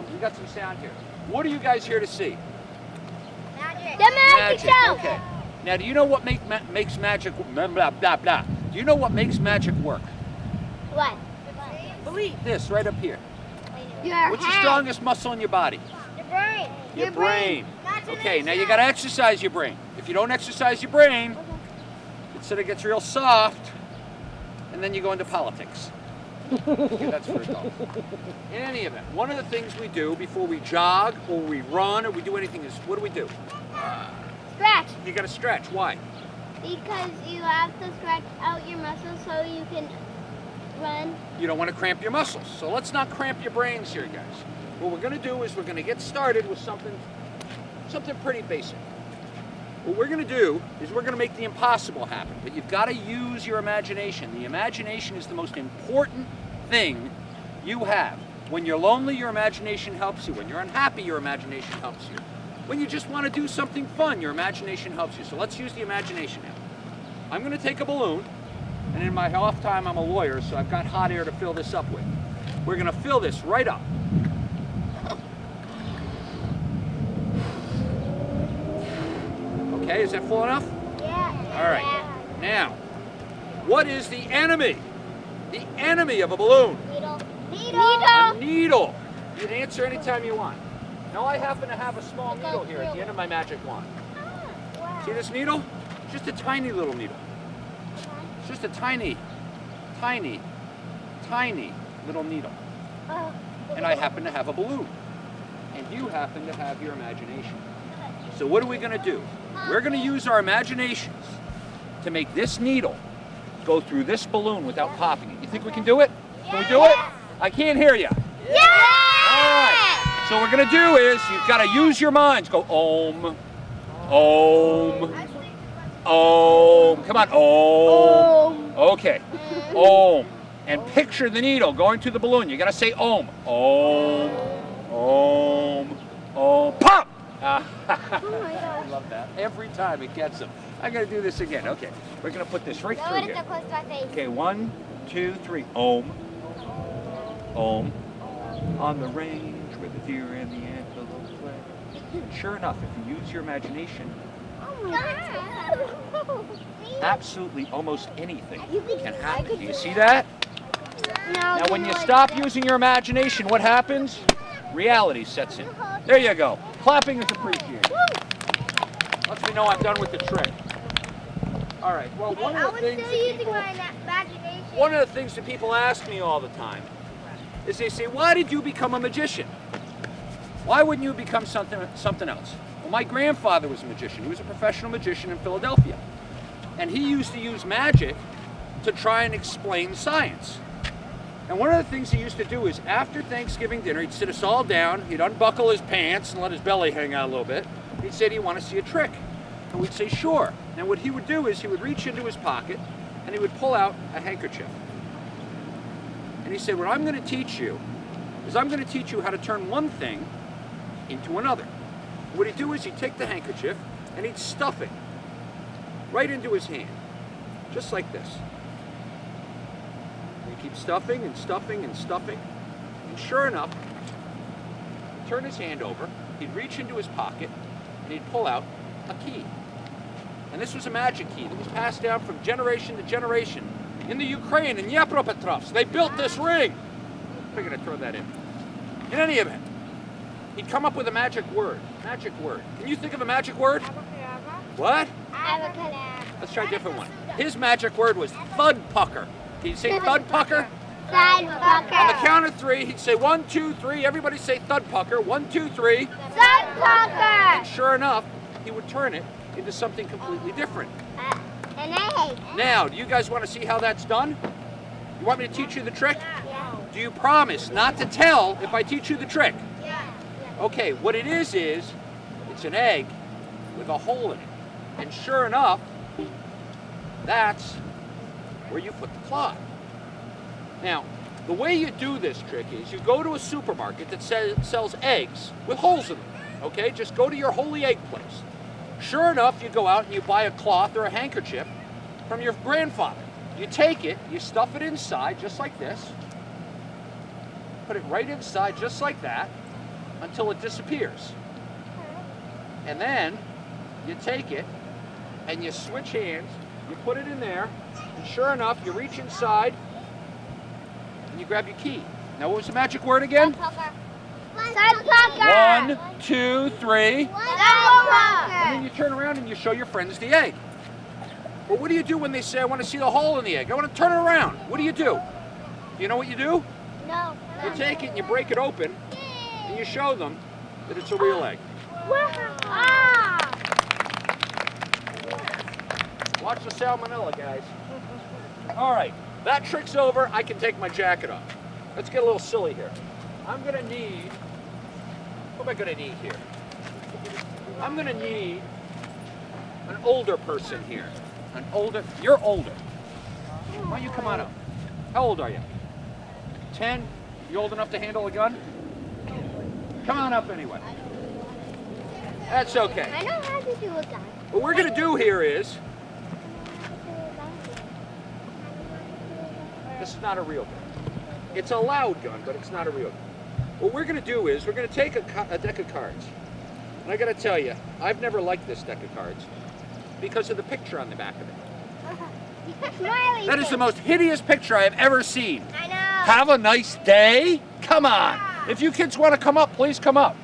some sound here. What are you guys here to see? Magic. The magic show. Okay. Now, do you know what makes magic? Blah blah blah. Do you know what makes magic work? What? Believe. This right up here. Your What's head. the strongest muscle in your body? Your brain. Your brain. Okay, now you gotta exercise your brain. If you don't exercise your brain, it sort of gets real soft, and then you go into politics. Okay, that's for adults. In any event, one of the things we do before we jog or we run or we do anything is, what do? Stretch. You gotta stretch. Why? Because you have to stretch out your muscles so you can run. You don't want to cramp your muscles. So let's not cramp your brains here, guys. What we're gonna do is we're gonna get started with something pretty basic. What we're going to do is we're going to make the impossible happen, but you've got to use your imagination. The imagination is the most important thing you have. When you're lonely, your imagination helps you. When you're unhappy, your imagination helps you. When you just want to do something fun, your imagination helps you. So let's use the imagination now. I'm going to take a balloon, and in my off time, I'm a lawyer, so I've got hot air to fill this up with. We're going to fill this right up. Okay, is that full enough? Yeah. All right. Now, what is the enemy? The enemy of a balloon? Needle. A needle. You can answer anytime you want. Now, I happen to have a small needle here at the end of my magic wand. See this needle? It's just a tiny little needle. It's just a tiny, tiny, tiny little needle. And I happen to have a balloon. And you happen to have your imagination. So what are we going to do? We're going to use our imaginations to make this needle go through this balloon without popping it. You think we can do it? Can we do it? I can't hear you. Yeah! All right. So what we're going to do is you've got to use your minds. Go om, om, om. Come on, om. Okay, om. And picture the needle going through the balloon. You got to say om, om, om, om. Pop! Oh my gosh. I love that. Every time it gets them. I'm going to do this again. Okay, we're going to put this right through here. Close to my face. Okay, 1, 2, 3. Om. Om. On the range where the deer and the antelope play. And sure enough, if you use your imagination, Oh my God. absolutely almost anything can happen. Do you see that? No, Now when you stop using your imagination, what happens? Reality sets in. There you go. Clapping is appreciated. Lets me know I'm done with the trick. All right. Well, one of the things that people ask me all the time is they say, "Why did you become a magician? Why wouldn't you become something else?" Well, my grandfather was a magician. He was a professional magician in Philadelphia, and he used to use magic to try and explain science. And one of the things he used to do is after Thanksgiving dinner, he'd sit us all down, he'd unbuckle his pants and let his belly hang out a little bit. He'd say, "Do you want to see a trick?" And we'd say, "Sure." And what he would do is he would reach into his pocket and he would pull out a handkerchief. And he said, "What I'm going to teach you is I'm going to teach you how to turn one thing into another." What he'd do is he'd take the handkerchief and he'd stuff it right into his hand, just like this. He'd keep stuffing and stuffing and stuffing. And sure enough, he'd turn his hand over, he'd reach into his pocket, and he'd pull out a key. And this was a magic key that was passed down from generation to generation. In the Ukraine, in Dnipropetrovsk, they built this ring. I figured I'd throw that in. In any event, he'd come up with a magic word. Magic word. Can you think of a magic word? What? Abracadabra. Let's try a different one. His magic word was thud pucker. Can you say thud pucker? Thud pucker. On the count of 3, he'd say 1, 2, 3. Everybody say thud pucker. 1, 2, 3. Thud pucker. And sure enough, he would turn it into something completely different. An egg. Now, do you guys want to see how that's done? You want me to teach you the trick? Yeah. Do you promise not to tell if I teach you the trick? Yeah. Okay, what it is it's an egg with a hole in it. And sure enough, that's where you put the cloth. Now, the way you do this trick is you go to a supermarket that sells eggs with holes in them. Okay, just go to your holy egg place. Sure enough, you go out and you buy a cloth or a handkerchief from your grandfather. You take it, you stuff it inside just like this. Put it right inside just like that. until it disappears. And then you take it and you switch hands, you put it in there, and sure enough, you reach inside and you grab your key. Now, what was the magic word again? Sandpucker. 1, 2, 3. Sandpucker. And then you turn around and you show your friends the egg. Well, what do you do when they say, I want to see the hole in the egg? I want to turn it around. What do? Do you know what you do? No. You take it and you break it open and you show them that it's a real egg. Ah. Watch the salmonella, guys. All right, that trick's over. I can take my jacket off. Let's get a little silly here. I'm gonna need, what am I gonna need here? I'm gonna need an older person here. You're older. Why don't you come on up? How old are you? 10? You old enough to handle a gun? Come on up anyway. That's okay. I know how to do a gun. What we're gonna do here is, this is not a real gun. It's a loud gun, but it's not a real gun. What we're going to do is we're going to take a deck of cards. And I got to tell you, I've never liked this deck of cards because of the picture on the back of it. Smiley That is face. the most hideous picture I have ever seen. I know. Have a nice day? Come on. If you kids want to come up, please come up.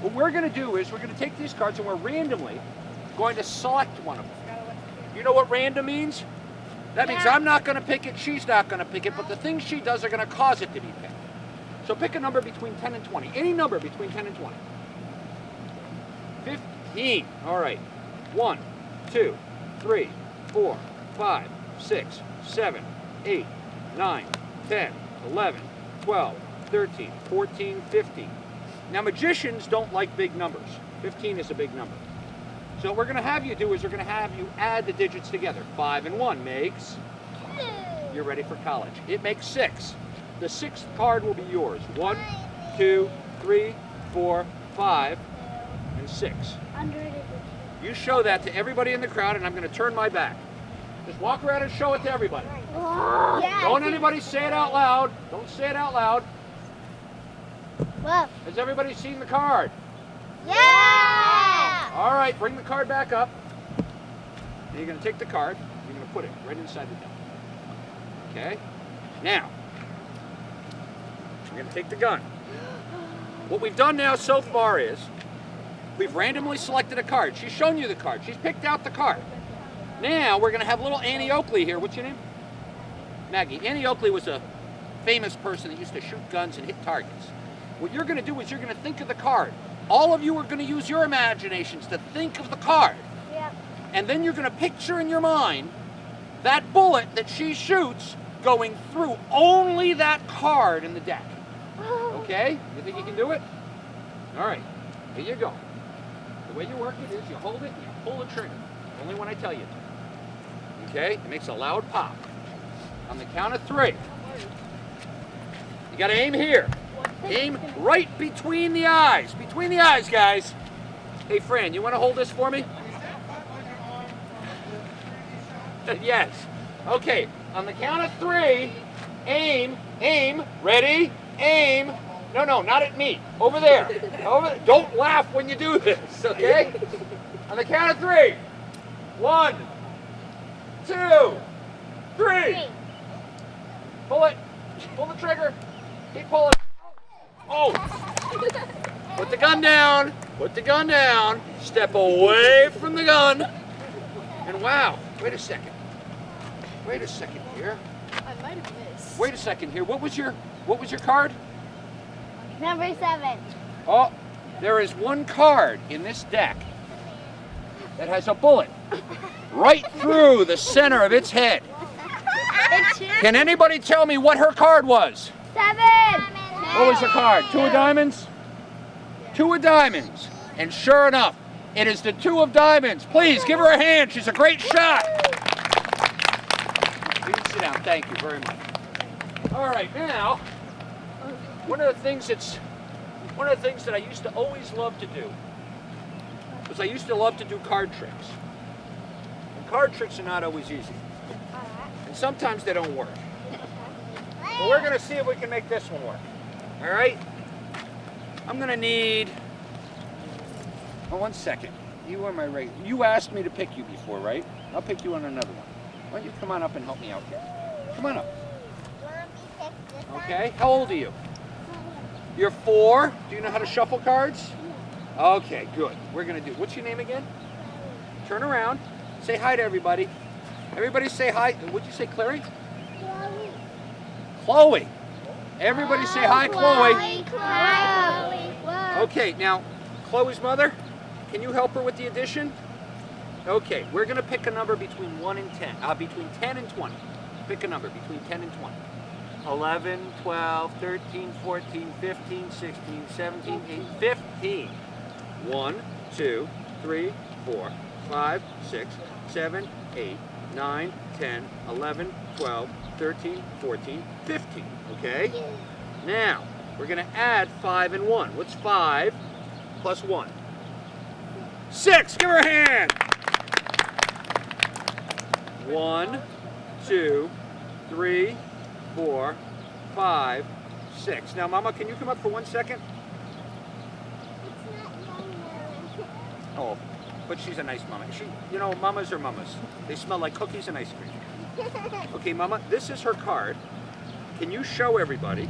What we're going to do is we're going to take these cards and we're randomly going to select one of them. You know what random means? That means I'm not going to pick it, she's not going to pick it, but the things she does are going to cause it to be picked. So pick a number between 10 and 20. Any number between 10 and 20. 15. All right. 1, 2, 3, 4, 5, 6, 7, 8, 9, 10, 11, 12, 13, 14, 15. Now, magicians don't like big numbers. 15 is a big number. So what we're going to have you do is we're going to have you add the digits together. 5 and 1 makes, you're ready for college. It makes 6. The 6th card will be yours. 1, 2, 3, 4, 5, and 6. You show that to everybody in the crowd, and I'm going to turn my back. Just walk around and show it to everybody. Yeah. Don't anybody say it out loud. Don't say it out loud. Whoa. Has everybody seen the card? Yeah. All right, bring the card back up. And you're going to take the card, you're going to put it right inside the deck. Okay? Now, we're going to take the gun. What we've done now so far is we've randomly selected a card. She's shown you the card. She's picked out the card. Now, we're going to have little Annie Oakley here. What's your name? Maggie. Annie Oakley was a famous person that used to shoot guns and hit targets. What you're going to do is you're going to think of the card. All of you are going to use your imaginations to think of the card. Yep. And then you're going to picture in your mind that bullet that she shoots going through only that card in the deck. Okay? You think you can do it? All right. Here you go. The way you work it is you hold it and you pull the trigger. Only when I tell you to. Okay? It makes a loud pop. On the count of 3. You got to aim here. Aim right between the eyes. Between the eyes, guys. Hey, Fran, you want to hold this for me? Yes. Okay. On the count of 3, aim, ready, aim. No, not at me. Over there. Don't laugh when you do this, okay? On the count of 3. 1, 2, 3. Pull it. Pull the trigger. Keep pulling. Oh! Put the gun down. Put the gun down. Step away from the gun. And wow, wait a second. Wait a second here. I might have missed. Wait a second here. What was your card? Number 7. Oh, there is one card in this deck that has a bullet right through the center of its head. Can anybody tell me what her card was? 7. What was her card? 2 of diamonds? 2 of diamonds. And sure enough, it is the 2 of diamonds. Please give her a hand. She's a great shot. You can sit down. Thank you very much. All right, now, one of the things that I used to always love to do was I used to love to do card tricks. And card tricks are not always easy. And sometimes they don't work. But we're going to see if we can make this one work. All right? I'm gonna need, oh, 1 second. You are my rate. You asked me to pick you before, right? I'll pick you on another one. Why don't you come on up and help me out here? Come on up. Okay, how old are you? You're 4. Do you know how to shuffle cards? Okay, good. We're gonna do, what's your name again? Turn around. Say hi to everybody. Everybody say hi. What'd you say, Clary? Chloe. Chloe. Everybody say hi, Chloe. Hi, Chloe. Okay, now, Chloe's mother, can you help her with the addition? Okay, we're gonna pick a number between 1 and 10, between 10 and 20. Pick a number between 10 and 20. 11, 12, 13, 14, 15, 16, 17, 18, 15. 1, 2, 3, 4, 5, 6, 7, 8, 9, 10, 11, 12, 13, 14, 15. Okay? Now, we're going to add 5 and 1. What's 5 plus 1? 6. Give her a hand. 1, 2, 3, 4, 5, 6. Now, Mama, can you come up for 1 second? Oh, but she's a nice mama. You know, mamas are mamas. They smell like cookies and ice cream. Okay, Mama, this is her card. Can you show everybody?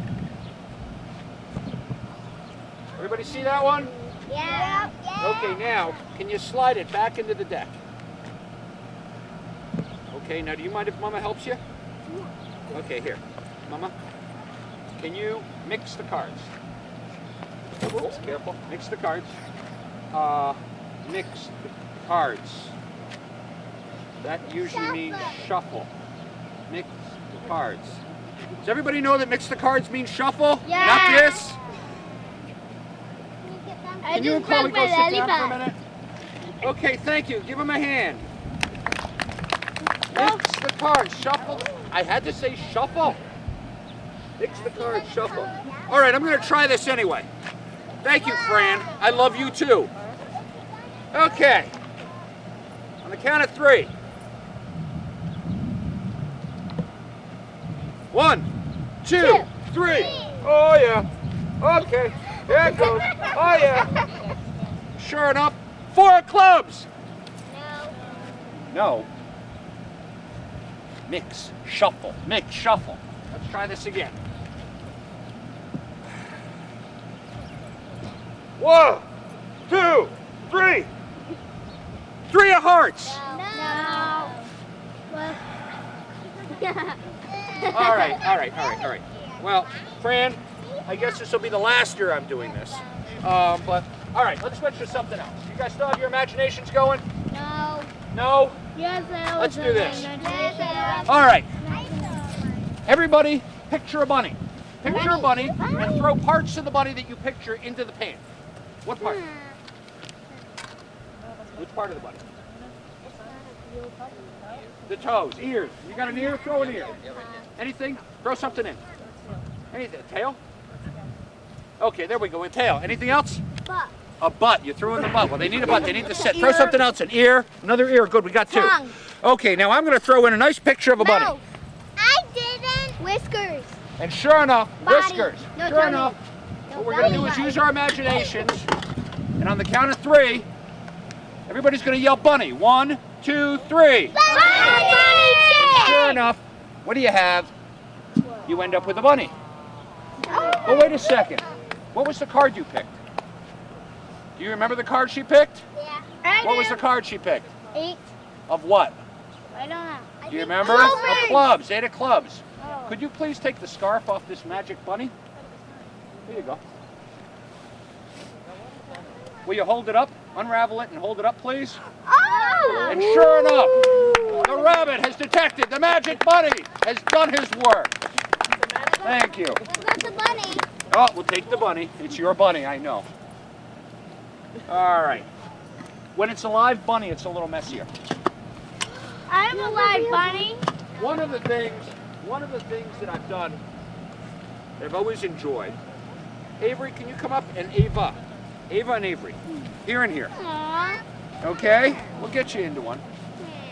Everybody see that one? Yeah. Okay, now, can you slide it back into the deck? Okay, now do you mind if Mama helps you? Okay, here. Mama, can you mix the cards? Oops, careful. Mix the cards. Mix the cards. That usually means shuffle. Mix the cards. Does everybody know that mix the cards means shuffle? Yeah. Not this? Can you and just Chloe broke go my sit down for a lollipop. minute? Okay, thank you. Give him a hand. Mix the cards. Shuffle. I had to say shuffle. Mix the cards. Shuffle. All right, I'm going to try this anyway. Thank you, Fran. I love you too. Okay. On the count of 3. 1, 2, 3. Oh, yeah. Okay. There it goes. Oh, yeah. Sure enough, 4 clubs. No. Mix, shuffle, mix, shuffle. Let's try this again. 1, 2, 3. 3 of hearts. No. All right. Well, Fran, I guess this will be the last year I'm doing this. But, all right, let's switch to something else. You guys still have your imaginations going? No. No? Yes, Let's do this. Yes, All right. Everybody, picture a bunny. Picture a bunny and throw parts of the bunny that you picture into the pan. What part? Which part of the bunny? The toes, ears. You got an ear? Throw an ear. Anything? Throw something in. Anything? Tail? Okay, there we go. A tail. Anything else? Butt. A butt. You threw in the butt. Well, they need a butt. They need to sit. Throw something else. An ear. Another ear. Good. We got 2. Tongue. Okay, now I'm going to throw in a nice picture of a bunny. No, I didn't. Whiskers. And sure enough, Body. whiskers. No, Sure tummy. enough, No, what we're going to do is use our imaginations. And on the count of 3, everybody's going to yell bunny. 1, 2, 3. Bunny. Sure enough, what do you have? You end up with a bunny. Oh, wait a second. What was the card you picked? Do you remember the card she picked? Yeah. What was the card she picked? 8. Of what? I don't know. Do you remember? Of clubs. 8 of clubs. Could you please take the scarf off this magic bunny? Here you go. Will you hold it up? Unravel it and hold it up, please. Oh! And sure enough, the rabbit has detected the magic bunny has done his work. Thank you. What about the bunny? Oh, we'll take the bunny. It's your bunny, I know. All right. When it's a live bunny, it's a little messier. I'm a live bunny. One of the things that I've done that I've always enjoyed. Avery, can you come up? And Ava. Ava and Avery. Here and here. Aww. Okay? We'll get you into one.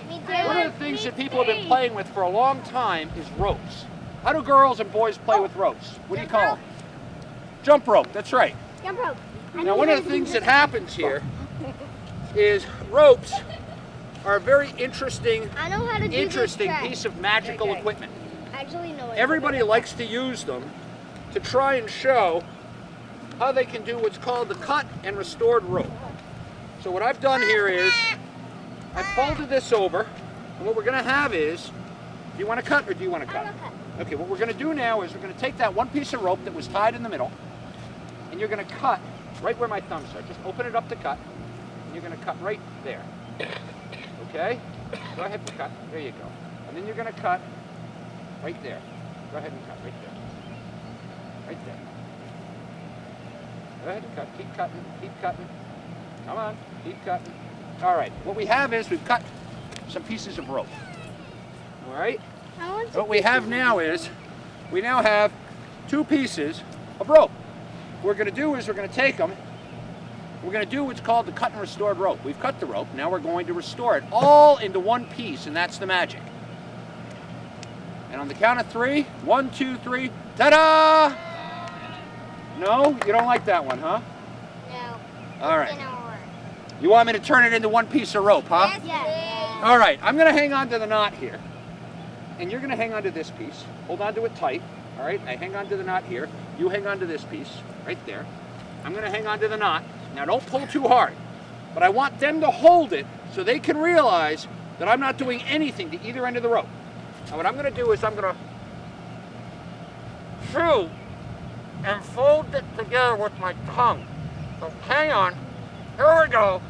Me too. One of the things that people have been playing with for a long time is ropes. How do girls and boys play with ropes? What do you call them? Jump rope, that's right. Jump rope. Now, one of the things that happens here is ropes are a very interesting I know how to do this trick. piece of magical equipment. I actually know it. Everybody likes to use them to try and show how they can do what's called the cut and restored rope. So what I've done here is I've folded this over, and what we're going to have is, do you want to cut or do you want to cut? I wanna cut. Okay, what we're going to do now is we're going to take that one piece of rope that was tied in the middle, and you're going to cut right where my thumbs are. Just open it up to cut, and you're going to cut right there. Okay? Go ahead and cut. There you go. And then you're going to cut right there. Go ahead and cut right there. Right there. Go ahead and cut. Keep cutting. Keep cutting. Come on. Keep cutting. All right. What we have is we've cut some pieces of rope. All right? What we have now is we now have 2 pieces of rope. What we're going to do is we're going to take them. We're going to do what's called the cut and restored rope. We've cut the rope. Now we're going to restore it all into one piece, and that's the magic. And on the count of 3, 1, 2, 3, ta-da! No? You don't like that one, huh? No. All right. You want me to turn it into one piece of rope, huh? Yes. All right. I'm going to hang on to the knot here. And you're going to hang on to this piece. Hold on to it tight. All right? I hang on to the knot here. You hang on to this piece right there. I'm going to hang on to the knot. Now, don't pull too hard. But I want them to hold it so they can realize that I'm not doing anything to either end of the rope. Now, what I'm going to do is I'm going to chew and fold it together with my tongue. So hang on. Here we go.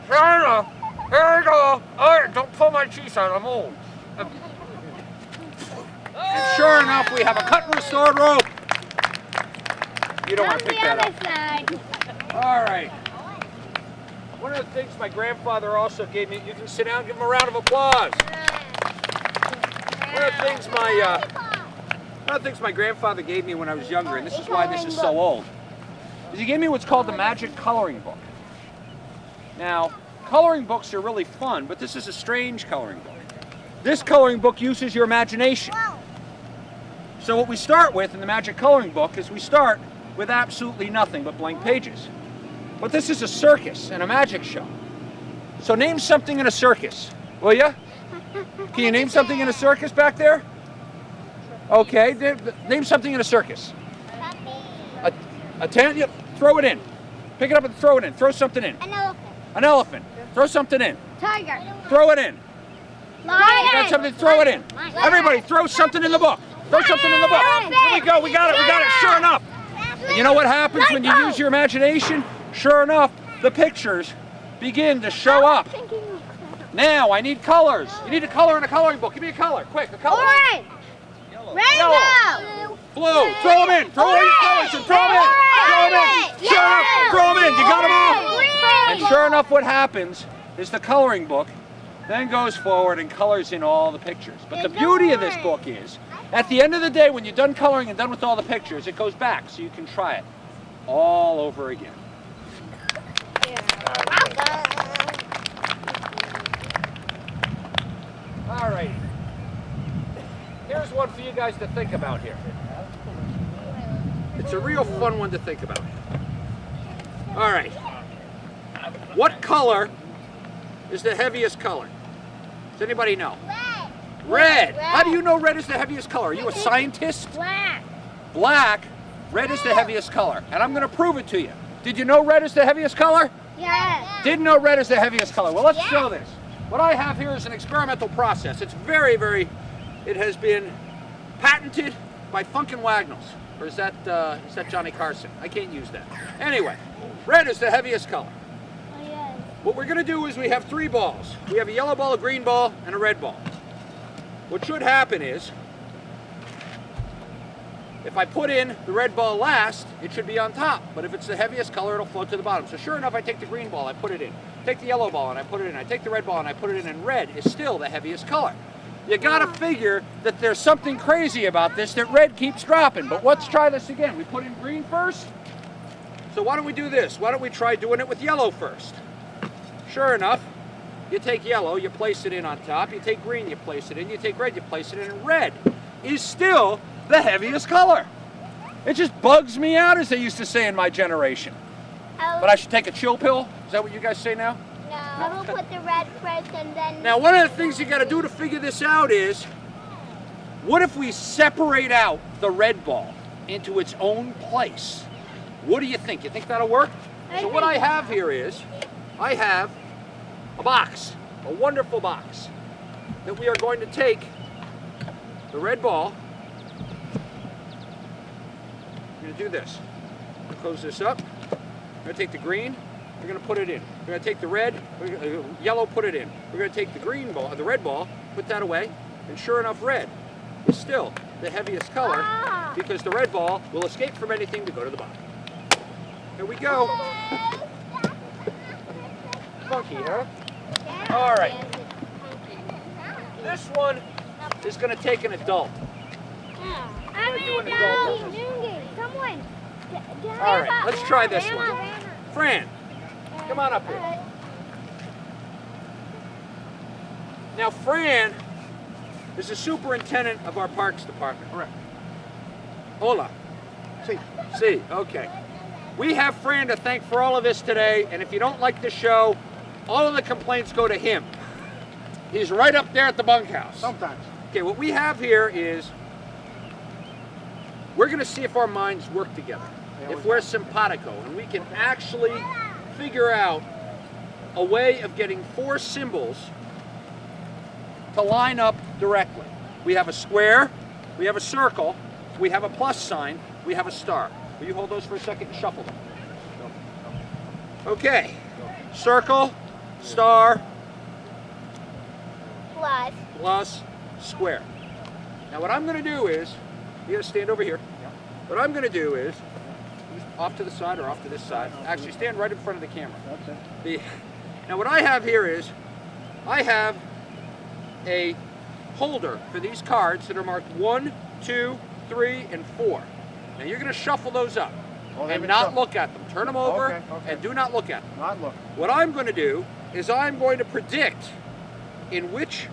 Here we go. Here we go. All right, don't pull my cheese out. I'm old. And sure enough, we have a cut and restored rope. You don't want to pick that up. All right. One of the things my grandfather also gave me, you can sit down and give him a round of applause. One of the things my grandfather gave me when I was younger, and this is why this is so old, is he gave me what's called the magic coloring book. Now, coloring books are really fun, but this is a strange coloring book. This coloring book uses your imagination. So what we start with in the magic coloring book is we start with absolutely nothing but blank pages. But this is a circus and a magic show. So name something in a circus, will ya? Can you name something in a circus back there? Okay, name something in a circus. A tent? Yep, throw it in. Pick it up and throw it in. Throw something in. An elephant. An elephant. Throw something in. Tiger. Throw it in. Lion. You got something? Throw it in. Everybody, throw something in the book. Throw something in the book. Here we go. We got it. We got it. Sure enough. And you know what happens when you use your imagination? Sure enough, the pictures begin to show up. Now, I need colors. You need a color in a coloring book. Give me a color. Quick, a color. Orange. Rainbow. Blue. Throw them in. Throw all your colors and throw them in. Throw them in. Sure enough, throw them in. You got them all. And sure enough, what happens is the coloring book then goes forward and colors in all the pictures. But the beauty of this book is, at the end of the day, when you're done coloring and done with all the pictures, it goes back so you can try it all over again. All right. Here's one for you guys to think about here. It's a real fun one to think about. All right. What color is the heaviest color? Does anybody know? Red. How do you know red is the heaviest color? Are you a scientist? Black. Black. Red is the heaviest color. And I'm going to prove it to you. Did you know red is the heaviest color? Yes. Didn't know red is the heaviest color. Well, let's show this. What I have here is an experimental process. It's very, it has been patented by Funkin' Wagnalls. Or is that Johnny Carson? I can't use that. Anyway, red is the heaviest color. Oh, yes. What we're going to do is we have 3 balls. We have a yellow ball, a green ball, and a red ball. What should happen is, if I put in the red ball last, it should be on top. But if it's the heaviest color, it'll float to the bottom. So sure enough, I take the green ball, I put it in. Take the yellow ball and I put it in. I take the red ball and I put it in, and red is still the heaviest color. You gotta figure that there's something crazy about this, that red keeps dropping. But let's try this again. We put in green first. So why don't we do this? Why don't we try doing it with yellow first? Sure enough, you take yellow, you place it in on top. You take green, you place it in. You take red, you place it in. And red is still the heaviest color. It just bugs me out, as they used to say in my generation. But I should take a chill pill? Is that what you guys say now? No. I will put the red first and then... Now, one of the things you got to do to figure this out is, what if we separate out the red ball into its own place? What do you think? You think that'll work? So what I have here is, I have a box, a wonderful box, that we are going to take the red ball. We're going to do this. Close this up. We're going to take the green. We're going to put it in. We're going to take the red, yellow, put it in. We're going to take the green ball, the red ball, put that away, and sure enough, red is still the heaviest color because the red ball will escape from anything to go to the bottom. Here we go. Funky, huh? All right. This one is going to take an adult. Someone. All right, let's try this one. Fran, come on up here. Now, Fran is the superintendent of our parks department. Correct. Hola. See. See, okay. We have Fran to thank for all of this today, and if you don't like the show, all of the complaints go to him. He's right up there at the bunkhouse. Sometimes. Okay, what we have here is, we're going to see if our minds work together. If we're simpatico, and we can actually figure out a way of getting 4 symbols to line up directly. We have a square, we have a circle, we have a plus sign, we have a star. Will you hold those for a second and shuffle them? Okay. Circle, star, plus, square. Now what I'm going to do is, you got to stand over here. What I'm going to do is, off to the side or off to this side. Actually, stand right in front of the camera. Now what I have here is, I have a holder for these cards that are marked 1, 2, 3, and 4. Now you're going to shuffle those up and not look at them. Turn them over and do not look at them. Not look. What I'm going to do is I'm going to predict in which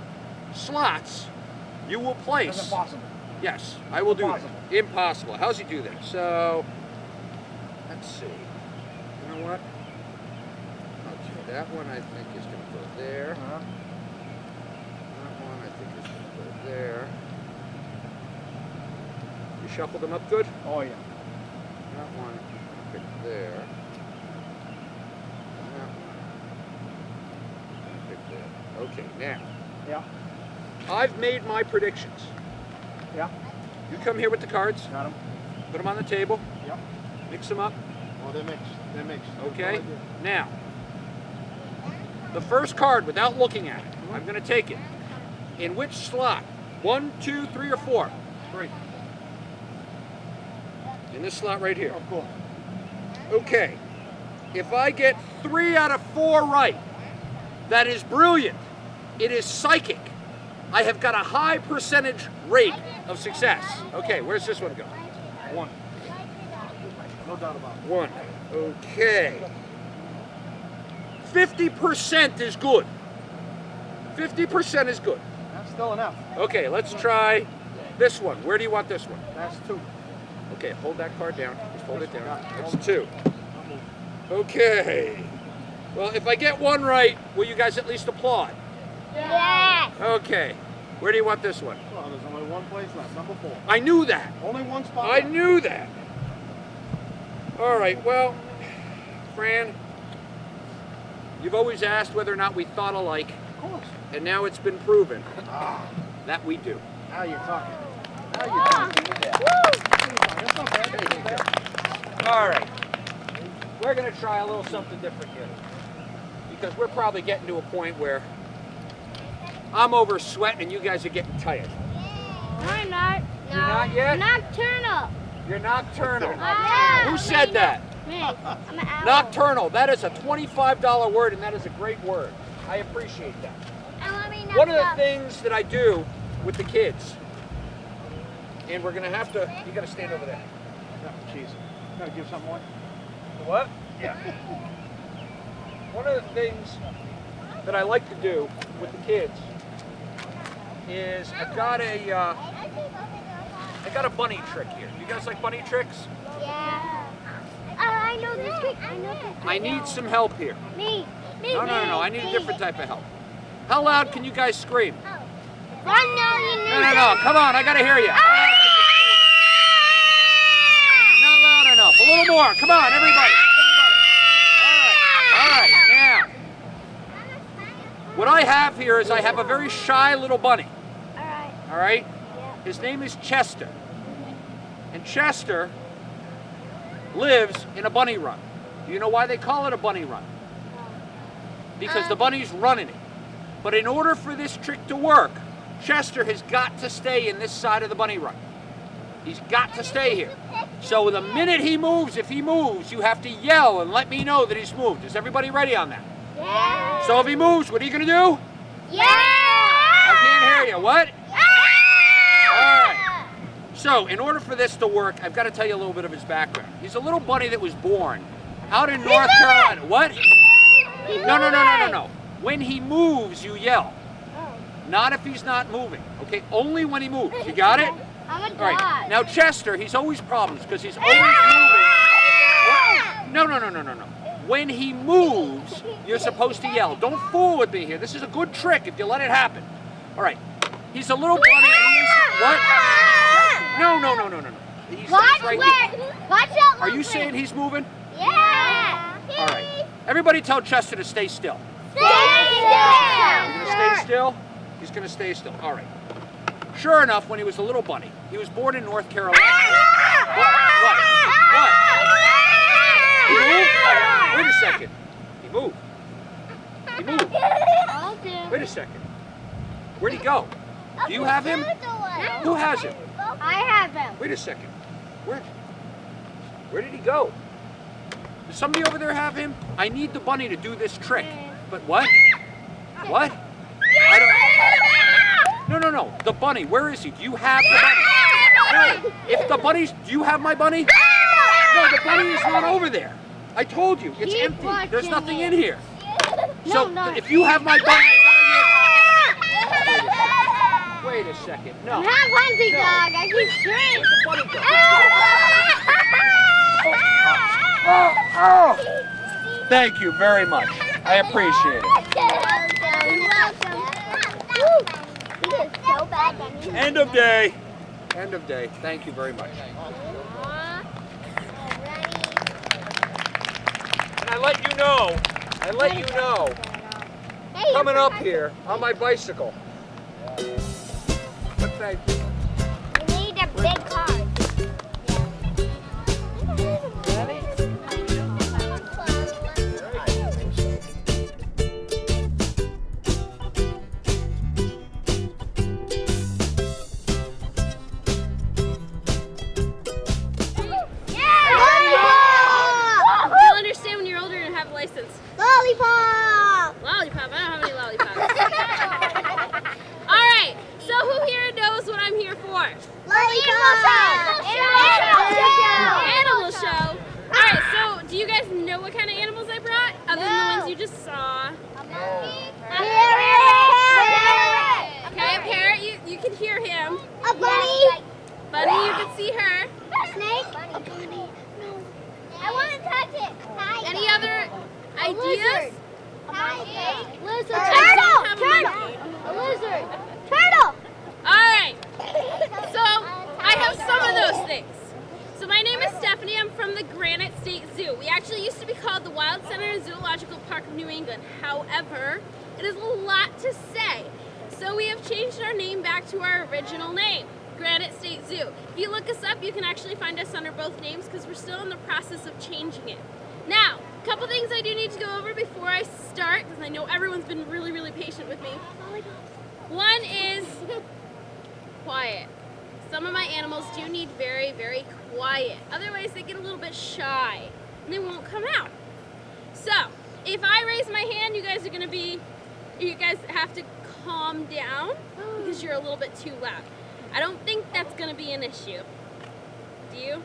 slots you will place. That's impossible. Yes, I will do that. Impossible. How's he do that? So, let's see. You know what? Okay, that one I think is going to go there. That one I think is going to go there. You shuffle them up good? Oh, yeah. That one pick there. And that one pick there. Okay, now. Yeah. I've made my predictions. Yeah. You come here with the cards. Got them. Put them on the table. Yep. Mix them up. Oh, they're mixed. They're mixed. Okay. Now, the first card, without looking at it, I'm going to take it. In which slot? 1, 2, 3, or 4? 3. In this slot right here. Oh, cool. Okay. If I get 3 out of 4 right, that is brilliant. It is psychic. I have got a high percentage rate of success. Okay, where's this one go? 1. No doubt about it. 1. Okay. 50% is good. 50% is good. That's still enough. Okay, let's try this one. Where do you want this one? That's 2. Okay, hold that card down. Just hold it down. That's 2. Okay. Well, if I get 1 right, will you guys at least applaud? Yes. Okay. Where do you want this one? Well, there's only 1 place left. Number 4. I knew that. Only 1 spot I left. knew that. All right, well, Fran, you've always asked whether or not we thought alike, Of course. and now it's been proven that we do. Now you're talking. Now you're talking. That's not bad. That's bad. All right. We're going to try a little something different here, because we're probably getting to a point where I'm over sweating and you guys are getting tired. No, I'm not. No. You're not yet? Nocturnal. You're nocturnal. Yeah. Who said that? Me. I'm an owl. Nocturnal. That is a $25 word, and that is a great word. I appreciate that. I want me One of the knocked up. things that I do with the kids, and we're going to have to, you got to stand over there. Yeah, jeez. Gotta give something away. What? Yeah. One of the things that I like to do with the kids is I've got a I got a bunny trick here. You guys like bunny tricks? Yeah. I know this trick. I know this trick. I need some help here. Me. No. I need a different type of help. How loud can you guys scream? 1 million. No. Come on, I gotta hear you. Not loud enough. A little more. Come on, everybody. All right. Now, what I have here is I have a very shy little bunny. All right. His name is Chester. And Chester lives in a bunny run. Do you know why they call it a bunny run? Because the bunny's running it. But in order for this trick to work, Chester has got to stay in this side of the bunny run. He's got to stay here. So the minute he moves, if he moves, you have to yell and let me know that he's moved. Is everybody ready on that? Yeah. So if he moves, what are you going to do? Yeah. I can't hear you. What? All right. So in order for this to work, I've got to tell you a little bit of his background. He's a little bunny that was born out in North Carolina. What? No. When he moves, you yell. Not if he's not moving, okay? Only when he moves. You got it? I'm a dog. All right. Now Chester, he's always problems because he's always moving. What? No. When he moves, you're supposed to yell. Don't fool with me here. This is a good trick if you let it happen. All right. He's a little bunny. And he's, what? No. He stays right here. Watch out. Are you saying he's moving? Yeah. All right. Everybody tell Chester to stay still. Stay still. He's going to stay still? He's going to stay still. All right. Sure enough, when he was a little bunny, he was born in North Carolina. What? He moved? Wait a second. He moved. Wait a second. Where'd he go? Do you have him? Who has him? I have him. Wait a second. Where did he go? Does somebody over there have him? I need the bunny to do this trick. But what? What? I don't. No. The bunny. Where is he? Do you have the bunny? No. If the bunny's. Do you have my bunny? No, the bunny is not over there. I told you. It's empty. There's nothing in here. So if you have my bunny. Wait a second. No. I'm half hunting dog. I keep straight. Oh. Thank you very much. I appreciate it. You're welcome. So bad. End of day. End of day. Thank you very much. And I let you know, coming up here on my bicycle. But thank you. We need a big car. Lollipop! Lollipop, I don't have any lollipops. Alright, so who here knows what I'm here for? Lollipop! Animal show! Alright, so do you guys know what kind of animals I brought? Other than the ones you just saw. Okay, a parrot, you can hear him. A bunny! Bunny, you can see her. Snake? A bunny. No. I want to touch it. Any other ideas? Lizard. I don't have a monkey. A lizard. Turtle. Alright, so I have some of those things. So my name is Stephanie, I'm from the Granite State Zoo. We actually used to be called the Wild Center and Zoological Park of New England. However, it is a lot to say. So we have changed our name back to our original name, Granite State Zoo. If you look us up, you can actually find us under both names because we're still in the process of changing it. Now, a couple things I do need to go over before I start, because I know everyone's been really, really patient with me. One is quiet. Some of my animals do need very, very quiet. Otherwise, they get a little bit shy and they won't come out. So, if I raise my hand, you guys have to calm down because you're a little bit too loud. I don't think that's going to be an issue. Do you?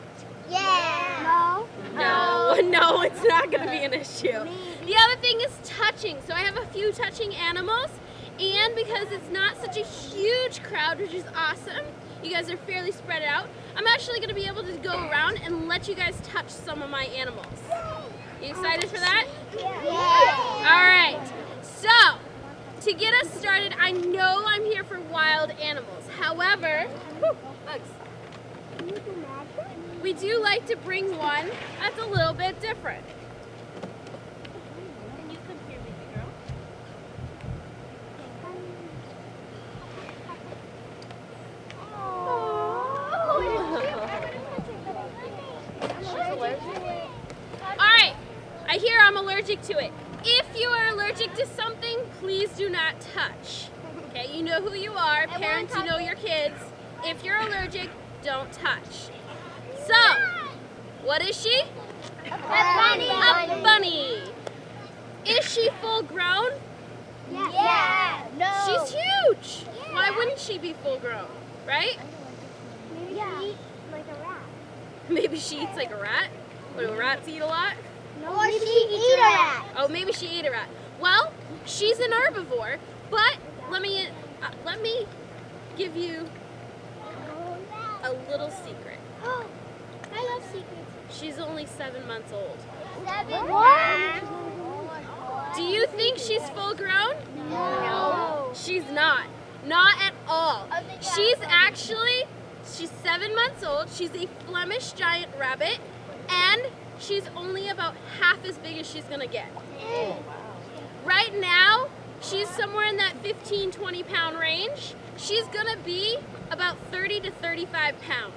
Yeah. No, it's not going to be an issue. The other thing is touching. So I have a few touching animals, and because it's not such a huge crowd, which is awesome, You guys are fairly spread out. I'm actually going to be able to go around and let you guys touch some of my animals. You excited for that? Yeah. All right. So, to get us started, I know I'm here for wild animals. However, bugs. We do like to bring one that's a little bit different. Can you come here, baby girl? Alright, I hear I'm allergic to it. If you are allergic to something, please do not touch. Okay, you know who you are. Parents, you know your kids. If you're allergic, don't touch. So, what is she? A bunny. A bunny. Is she full grown? Yeah. No. She's huge. Why wouldn't she be full grown, right? Maybe she eats like a rat. Maybe she eats like a rat. Or do rats eat a lot? No, or she eats a rat. Oh, maybe she ate a rat. Well, she's an herbivore, but let me give you a little secret. I love secrets. She's only 7 months old. 7 months. Do you think she's full grown? No. She's not. Not at all. She's 7 months old. She's a Flemish giant rabbit, and she's only about half as big as she's gonna get. Right now, she's somewhere in that 15, 20 pound range. She's gonna be about 30 to 35 pounds.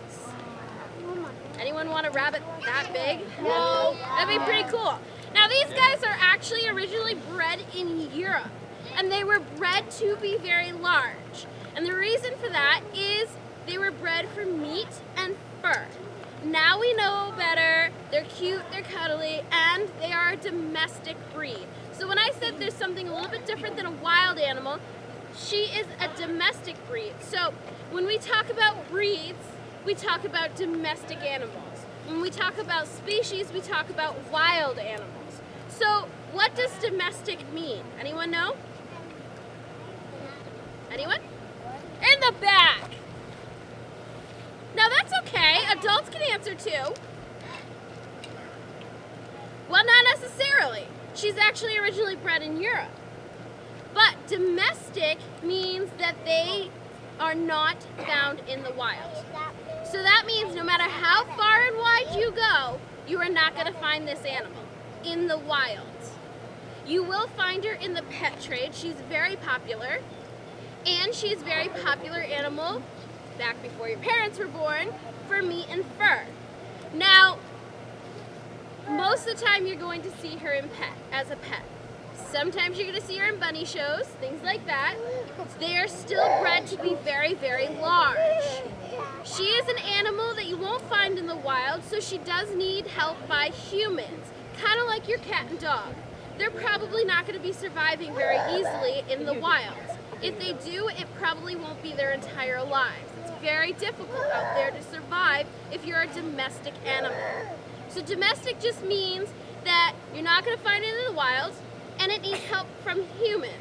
Anyone want a rabbit that big? No. That'd be pretty cool. Now these guys are actually originally bred in Europe, and they were bred to be very large. And the reason for that is they were bred for meat and fur. Now we know better. They're cute, they're cuddly, and they are a domestic breed. So when I said there's something a little bit different than a wild animal, she is a domestic breed. So when we talk about breeds, we talk about domestic animals. When we talk about species, we talk about wild animals. So what does domestic mean? Anyone know? Anyone? In the back. Now that's okay. Adults can answer too. Well, not necessarily. She's actually originally bred in Europe. But domestic means that they are not found in the wild. So that means no matter how far and wide you go, you are not going to find this animal in the wild. You will find her in the pet trade. She's very popular. And she's a very popular animal back before your parents were born for meat and fur. Now, most of the time you're going to see her as a pet. Sometimes you're going to see her in bunny shows, things like that. They are still bred to be very, very large. She is an animal that you won't find in the wild, so she does need help by humans, kind of like your cat and dog. They're probably not going to be surviving very easily in the wild. If they do, it probably won't be their entire lives. It's very difficult out there to survive if you're a domestic animal. So domestic just means that you're not going to find it in the wild, and it needs help from humans.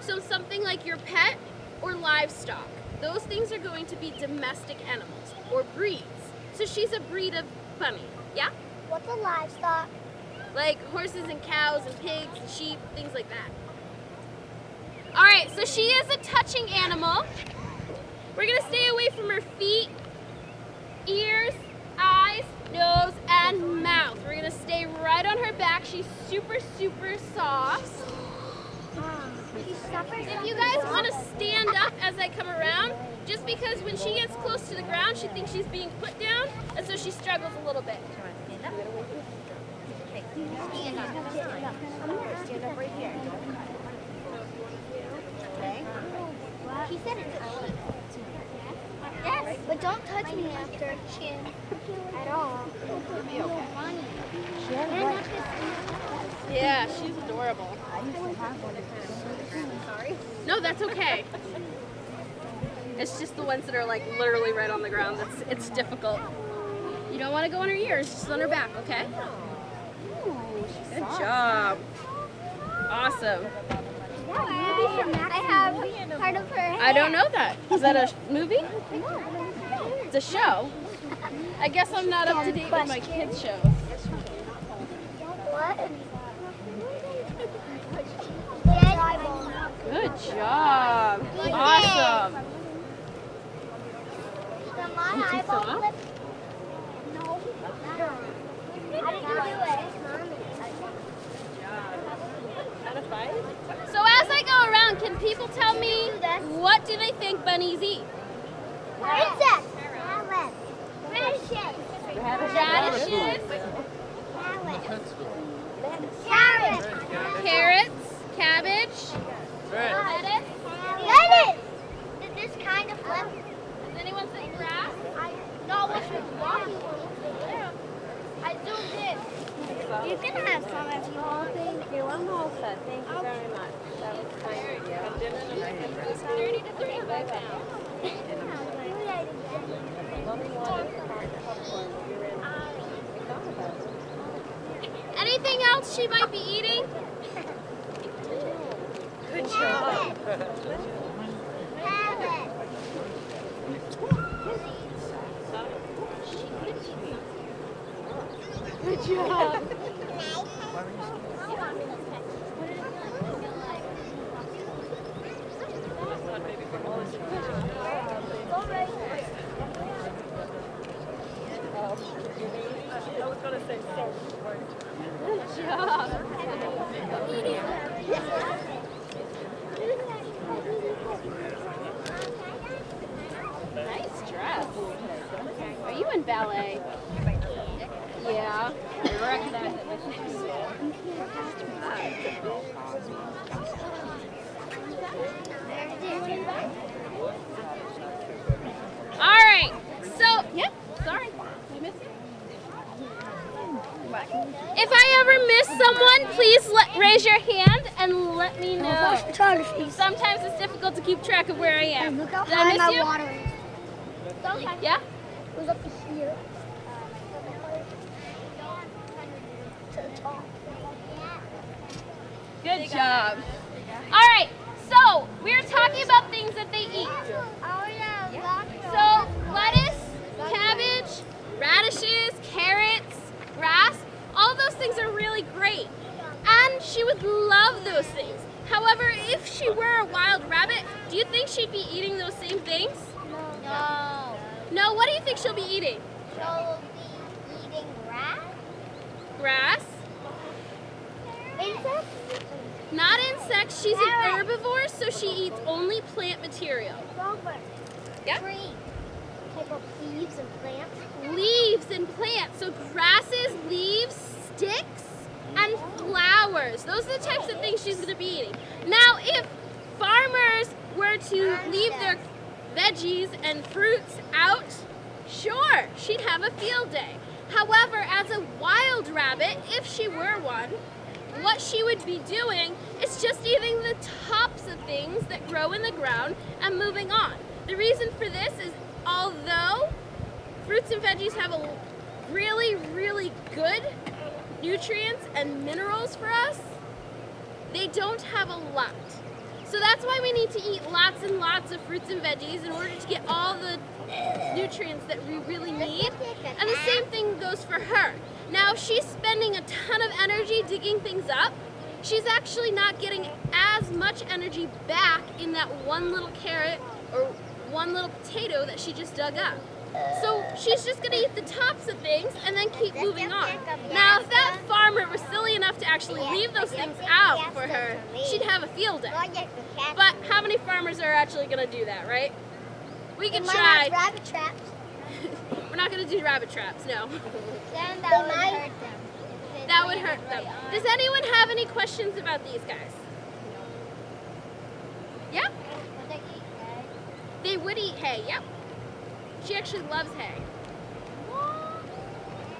So something like your pet or livestock. Those things are going to be domestic animals or breeds. So she's a breed of bunny, yeah? What's a livestock? Like horses and cows and pigs and sheep, things like that. All right, so she is a touching animal. We're gonna stay away from her feet, ears, eyes, nose, and mouth. We're gonna stay right on her back. She's super, super soft. If you guys want to stand up as I come around, just because when she gets close to the ground, she thinks she's being put down, and so she struggles a little bit. Stand up. Stand up right here. Okay? She said it's a sheep. Yes, but don't touch me after chin at all. You'll be okay. Yeah, she's adorable. Sorry? No, that's okay. It's just the ones that are like literally right on the ground. It's difficult. You don't want to go on her ears, just on her back, okay? Good job. Awesome. I have part of her hair. I don't know that. Is that a movie? a show. I guess I'm not up to date with my kids' shows. What? Good job. Awesome. My eyeball flip. No. How did you do it? So as I go around, can people tell me what do they think bunnies eat? Insects. Radishes. Radishes, Carrots. carrots, cabbage, lettuce. Lettuce. Did this kind of flip? Does anyone say grass? No, what's your walking? I zoomed in. You can have some if you want. Thank you. I'm all set. Thank you very much. That was kind of you. 30 to 35 pounds. Anything else she might be eating? Good job. Good job. I was going to say so. Good job. Nice dress. Are you in ballet? Yeah. I recognize it. All right. So, yep. Sorry. Did I miss you? If I ever miss someone, please raise your hand and let me know. Photography. Sometimes it's difficult to keep track of where I am. Look how Did I high miss my you? water is. Yeah? It was up to here. To the top. Good job. All right. So we were talking about things that they eat. Oh yeah. So lettuce, cabbage, radishes, carrots, grass, all those things are really great. And she would love those things. However, if she were a wild rabbit, do you think she'd be eating those same things? No. No, what do you think she'll be eating? She'll be eating grass. Grass? Insects. Not insects. She's an Carrot. herbivore, so she eats only plant material. Yeah? Tree. Type of leaves and plants. Leaves and plants. So grasses, leaves, sticks, and flowers. Those are the types of things she's going to be eating. Now, if farmers were to leave their veggies and fruits out, sure, she'd have a field day. However, as a wild rabbit, if she were one, what she would be doing is just eating the tops of things that grow in the ground and moving on. The reason for this is although fruits and veggies have a really, really good nutrients and minerals for us, they don't have a lot. So that's why we need to eat lots and lots of fruits and veggies in order to get all the nutrients that we really need. And the same thing goes for her. Now, if she's spending a ton of energy digging things up, she's actually not getting as much energy back in that one little carrot or one little potato that she just dug up. So she's just gonna eat the tops of things and then keep moving on. Now, if that farmer was silly enough to actually leave those things out for her, she'd have a field day. But how many farmers are actually gonna do that, right? We could try. Rabbit traps. We're not gonna do rabbit traps, no. Then that would hurt them. That would hurt them. Does anyone have any questions about these guys? Yeah? They would eat hay, yep. She actually loves hay.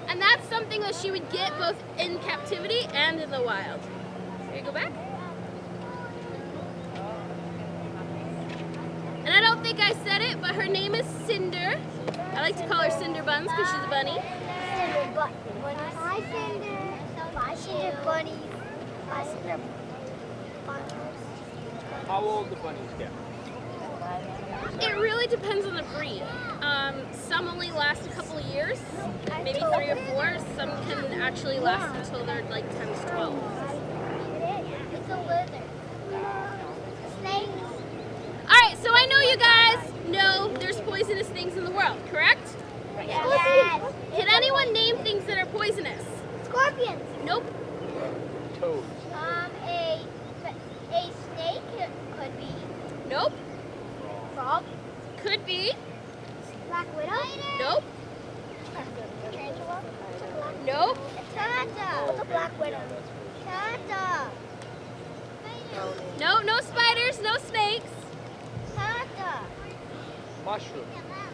And that's something that she would get both in captivity and in the wild. Here you go back. And I don't think I said it, but her name is Cinder. I like to call her Cinder Buns because she's a bunny. Cinder bunnies. Hi, Cinder. Bye, Cinder bunnies. Bye, Cinder bunnies. How old do bunnies get? It really depends on the breed. some only last a couple of years, maybe 3 or 4. Some can actually last until they're like 10 to 12. It's a lizard. Snakes. Alright, so I know you guys know there's poisonous things in the world, correct? Yes. Can anyone name things that are poisonous? Scorpions. Nope. Toads. A snake could be. Nope. Frog. Could be. Black widow. Nope. Tarantula. Nope. Tarantula. What's a black widow? Tarantula. No spiders, no snakes. Tarantula. Mushroom.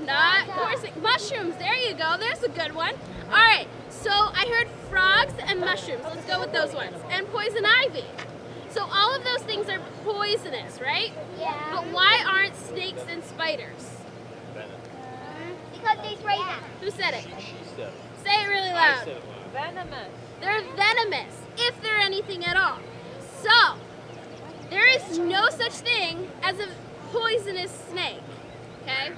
Not poison. Mushrooms, there you go. There's a good one. Alright, so I heard frogs and mushrooms. Let's go with those ones. And poison ivy. So all of those things are poisonous, right? Yeah. But why aren't snakes and spiders? Because they spray them. Who said it? She said. Say it really loud. Venomous. They're venomous, if they're anything at all. So, there is no such thing as a poisonous snake, okay?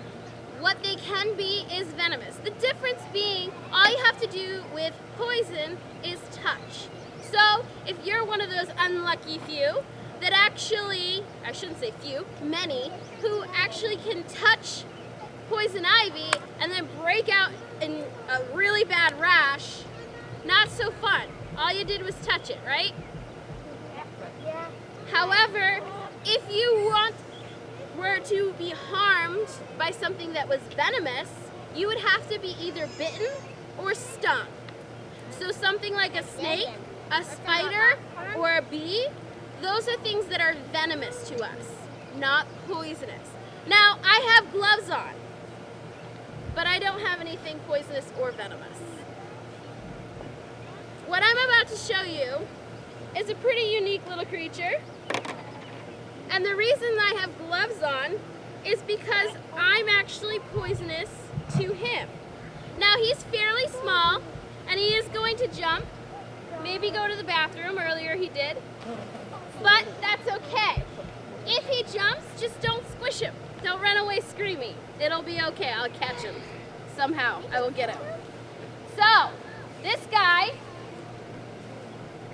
What they can be is venomous. The difference being, all you have to do with poison is touch. So, if you're one of those unlucky few that actually, I shouldn't say few, many, who actually can touch poison ivy and then break out in a really bad rash, not so fun. All you did was touch it, right? Yeah. However, if you were to be harmed by something that was venomous, you would have to be either bitten or stung. So something like a snake, a spider, or a bee, those are things that are venomous to us, not poisonous. Now, I have gloves on, but I don't have anything poisonous or venomous. What I'm about to show you is a pretty unique little creature. And the reason I have gloves on is because I'm actually poisonous to him. Now he's fairly small and he is going to jump, maybe go to the bathroom, earlier he did, but that's okay. If he jumps, just don't squish him. Don't run away screaming. It'll be okay, I'll catch him. Somehow, I will get him. So, this guy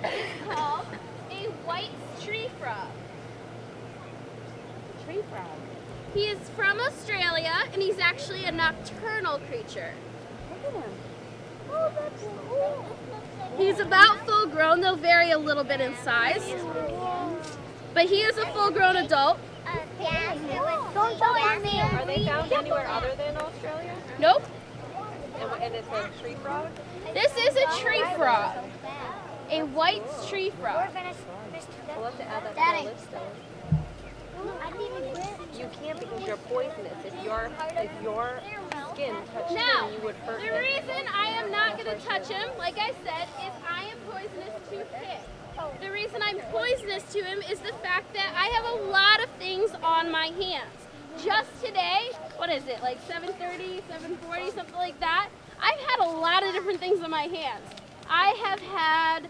is called a white tree frog. Tree frog. He is from Australia, and he's actually a nocturnal creature. Look at him. Oh, that's cool. He's about full grown. They'll vary a little bit in size, but he is a full-grown adult. Don't show me. Are they found anywhere other than Australia? Nope. And it's a tree frog? This is a tree frog, a white tree frog. We'll have to add that Daddy. to the list though. You can't because you're poisonous. If your skin touched Now, him, you would hurt the him. reason I am not going to touch him, like I said, is I am poisonous to him. The reason I'm poisonous to him is the fact that I have a lot of things on my hands. Just today, what is it, like 7:30, 7:40, something like that? I've had a lot of different things on my hands. I have had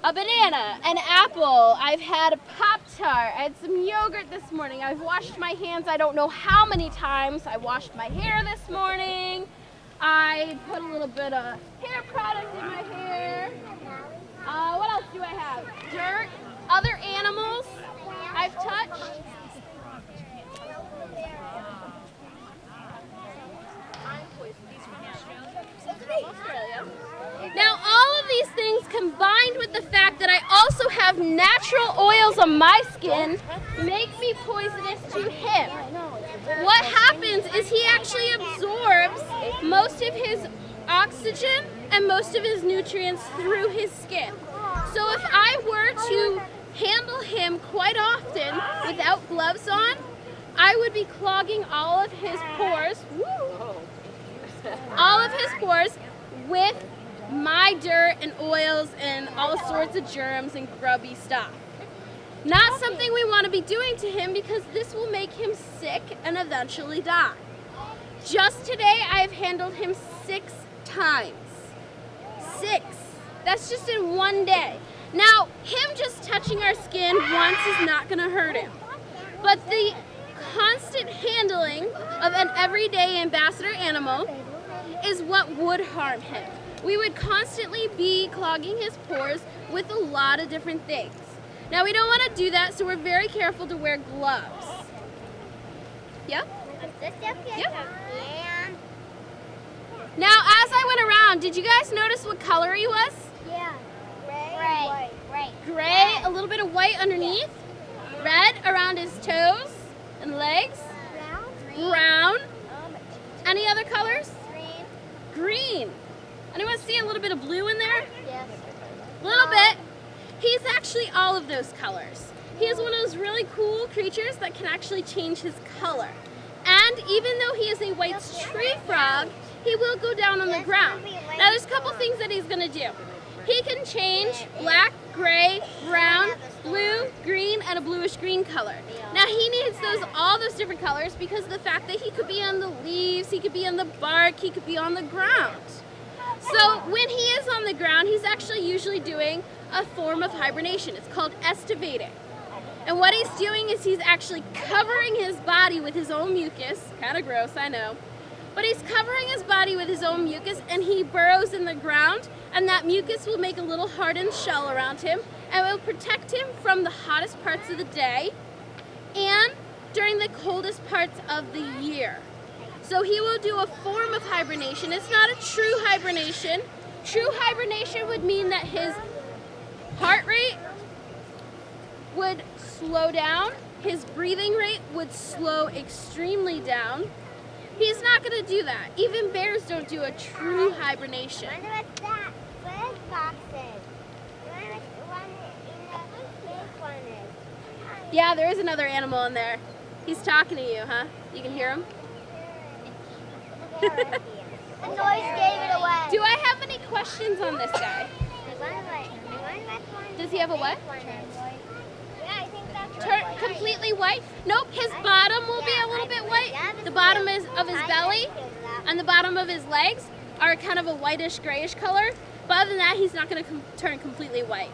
a banana, an apple, I've had a Pop-Tart, I had some yogurt this morning, I've washed my hands I don't know how many times, I washed my hair this morning, I put a little bit of hair product in my hair. What else do I have? Dirt, other animals I've touched. Australia. Now all of these things combined with the fact that I also have natural oils on my skin make me poisonous to him. What happens is he actually absorbs most of his oxygen and most of his nutrients through his skin. So if I were to handle him quite often without gloves on, I would be clogging all of his pores, with my dirt and oils and all sorts of germs and grubby stuff. Not something we want to be doing to him because this will make him sick and eventually die. Just today, I've handled him 6 times. 6. That's just in one day. Now, him just touching our skin once is not going to hurt him. But the constant handling of an everyday ambassador animal is what would harm him. We would constantly be clogging his pores with a lot of different things. Now we don't want to do that, so we're very careful to wear gloves. Yeah? Yeah. Now as I went around, did you guys notice what color he was? Yeah. Gray. Gray, a little bit of white underneath, red around his toes and legs, brown. Any other colors? Green. Anyone see a little bit of blue in there? Yes. A little bit. He's actually all of those colors. He is one of those really cool creatures that can actually change his color. And even though he is a white tree frog, he will go down on the ground. Now there's a couple things that he's gonna do. He can change black, gray, brown, blue, green, and a bluish green color. Now he needs all those different colors because of the fact that he could be on the leaves, he could be on the bark, he could be on the ground. So when he is on the ground, he's actually usually doing a form of hibernation. It's called estivating. And what he's doing is he's actually covering his body with his own mucus. Kind of gross, I know. But he's covering his body with his own mucus, and he burrows in the ground, and that mucus will make a little hardened shell around him and will protect him from the hottest parts of the day and during the coldest parts of the year. So he will do a form of hibernation. It's not a true hibernation. True hibernation would mean that his heart rate would slow down, his breathing rate would slow extremely down. He's not going to do that. Even bears don't do a true hibernation. Wonder what's that? Where's boxes? One in the big one is. Yeah, there is another animal in there. He's talking to you, huh? You can hear him? The noise gave it away. Do I have any questions on this guy? Does he have a what? Yeah, I think that's Completely white? Nope, his bottom will be a little bit white. The bottom of his belly and the bottom of his legs are kind of a whitish grayish color. But other than that, he's not going to turn completely white.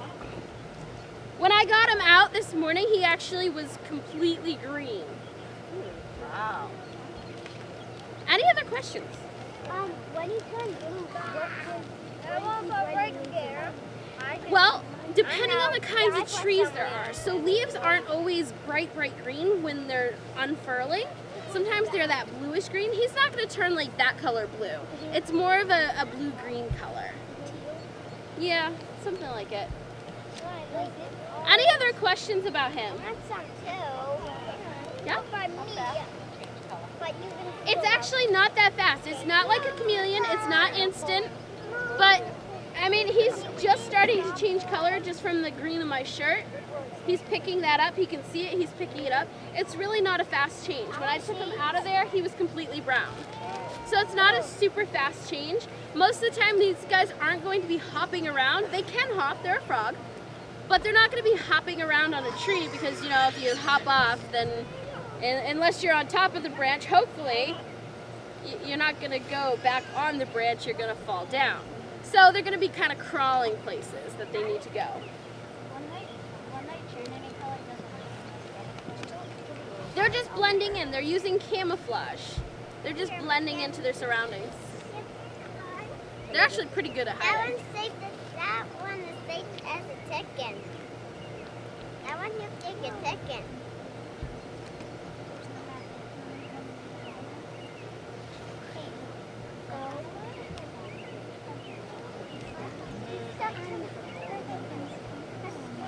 When I got him out this morning, he actually was completely green. Wow. Any other questions? When you turn blue, right there. Well, depending on the kinds of trees there are. So leaves aren't always bright green when they're unfurling. Sometimes they're that bluish green. He's not going to turn like that color blue. It's more of a blue-green color. Yeah, something like it. Any other questions about him? That's some too. Yeah? By me. But you can. It's actually not that fast. It's not like a chameleon. It's not instant. But, I mean, he's just starting to change color just from the green of my shirt. He's picking that up. He can see it. He's picking it up. It's really not a fast change. When I took him out of there, he was completely brown. So it's not a super fast change. Most of the time, these guys aren't going to be hopping around. They can hop. They're a frog. But they're not going to be hopping around on a tree because, you know, if you hop off, then unless you're on top of the branch, hopefully, you're not going to go back on the branch. You're going to fall down. So they're going to be kind of crawling places that they need to go. They're just blending in. They're using camouflage. They're just blending into their surroundings. They're actually pretty good at hiding. That one is safe as a chicken. That one you take a chicken.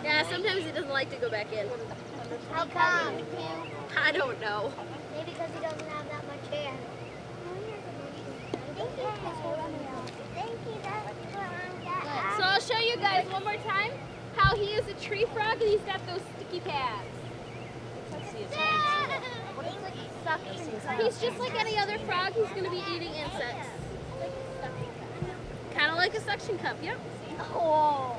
Yeah, sometimes he doesn't like to go back in. How come? I don't know. Maybe because he doesn't have that much hair. So I'll show you guys one more time how he is a tree frog and he's got those sticky pads. He's just like any other frog. He's going to be eating insects. Kind of like a suction cup, yep. Oh.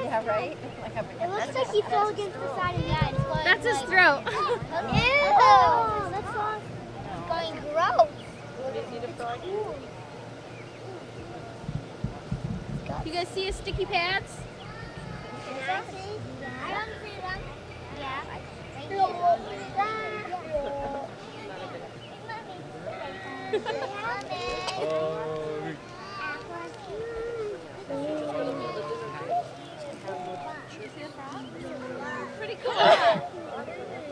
Yeah, right? It looks like he fell against the side of the eye. That's his throat. Ew! That's all going gross. You guys see his sticky pads? I don't see them. Pretty cool.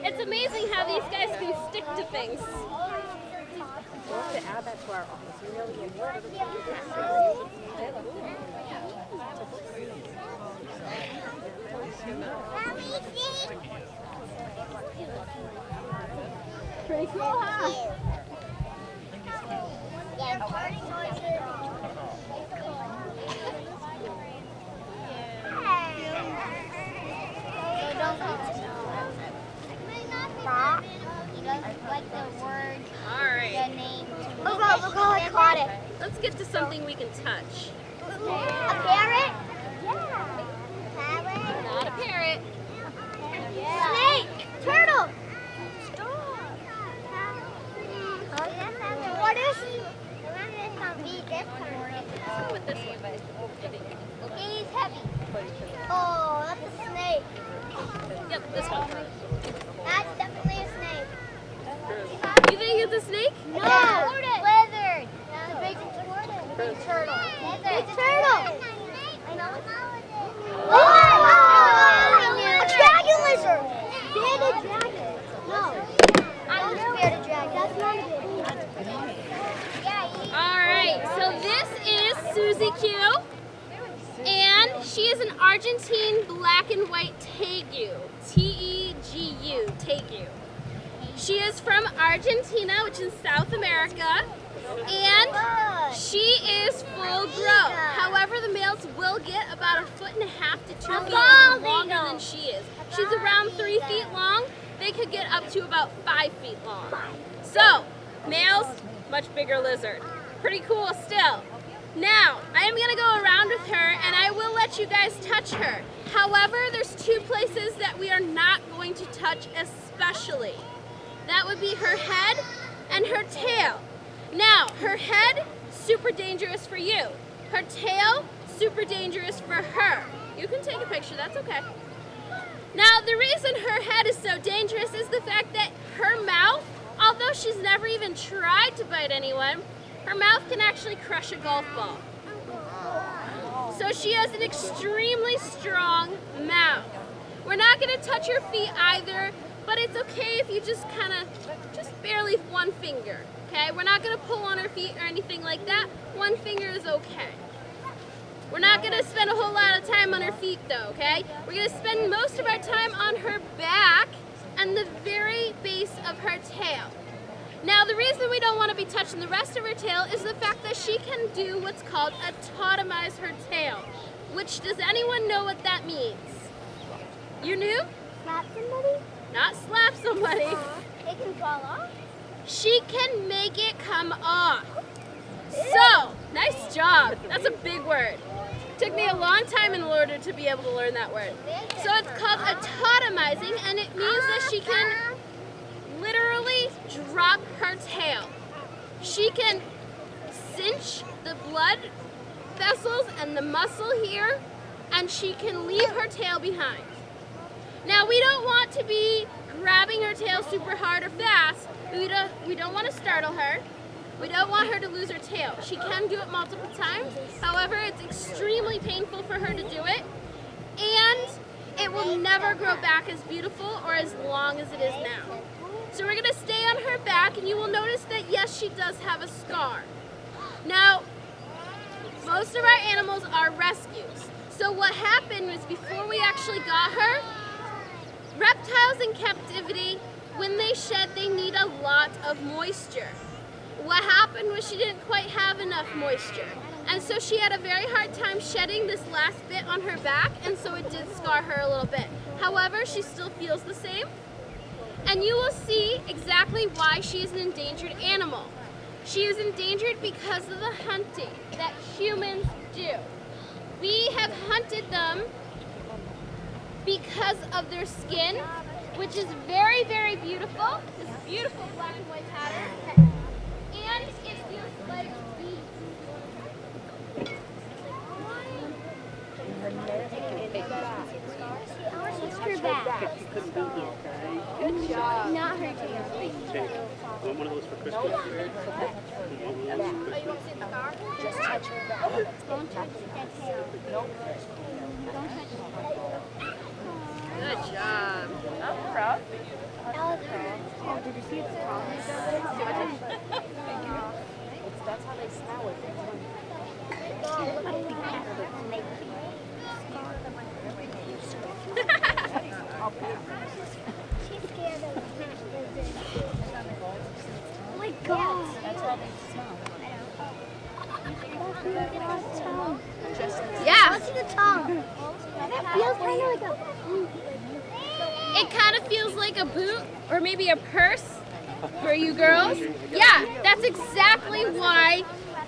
It's amazing how these guys can stick to things. We'll have to add that to our office. We really need Pretty cool, huh? Yeah, party noises. So don't stop. He doesn't like the word, Alright, the name. Look how I caught it. let's get to something we can touch. A parrot? Yeah. Parrot? Not a parrot. Snake! Turtle! What is he? Let's go with this one. He's heavy. Oh, that's a snake. Yep, this one. That's definitely a snake. You think it's a snake? No! Lizard! The big turtle. Big turtle! I know. Oh! A dragon lizard! Bearded dragon. No. I'm a bearded dragon. That's not a Alright, so this is Susie Q. And she is an Argentine black and white tegu. T-E-G-U, tegu. She is from Argentina, which is South America. And she is full grown. However, the males will get about 1.5 to 2 feet longer than she is. She's around 3 feet long. They could get up to about 5 feet long. So, males, much bigger lizard. Pretty cool still. Now, I am going to go around with her and I will let you guys touch her. However, there's 2 places that we are not going to touch especially. That would be her head and her tail. Now, her head, super dangerous for you. Her tail, super dangerous for her. You can take a picture, that's okay. Now, the reason her head is so dangerous is the fact that her mouth, although she's never even tried to bite anyone, her mouth can actually crush a golf ball. So she has an extremely strong mouth. We're not going to touch her feet either, but it's okay if you just barely one finger, okay? We're not going to pull on her feet or anything like that. One finger is okay. We're not going to spend a whole lot of time on her feet though, okay? We're going to spend most of our time on her back and the very base of her tail. Now, the reason we don't want to be touching the rest of her tail is the fact that she can do what's called autotomize her tail, which, does anyone know what that means? You knew? Slap somebody? Not slap somebody. It can fall off? She can make it come off. So, nice job. That's a big word. Took me a long time in order to be able to learn that word. So it's called autotomizing, and it means that she can literally drop her tail. She can cinch the blood vessels and the muscle here, and she can leave her tail behind. Now, we don't want to be grabbing her tail super hard or fast. We don't want to startle her. We don't want her to lose her tail. She can do it multiple times. However, it's extremely painful for her to do it, and it will never grow back as beautiful or as long as it is now. So we're going to stay on her back, and you will notice that, yes, she does have a scar. Now, most of our animals are rescues. So what happened was, before we actually got her, reptiles in captivity, when they shed, they need a lot of moisture. What happened was she didn't quite have enough moisture. And so she had a very hard time shedding this last bit on her back, and so it did scar her a little bit. However, she still feels the same. And you will see exactly why she is an endangered animal. She is endangered because of the hunting that humans do. We have hunted them because of their skin, which is very, very beautiful. This beautiful black and white pattern. And it feels like Good job. take. Want one of those for Christmas? You want one of those for Christmas? Just touch her back. Don't touch that tail. Nope. Don't touch it. Good job. I'm proud. Oh, did you see its tongue? That's how they smell it. She's scared of oh my God. That's how they smell. Yeah. Let's see the tongue. That feels kind of like a... It kind of feels like a boot or maybe a purse for you girls. Yeah, that's exactly why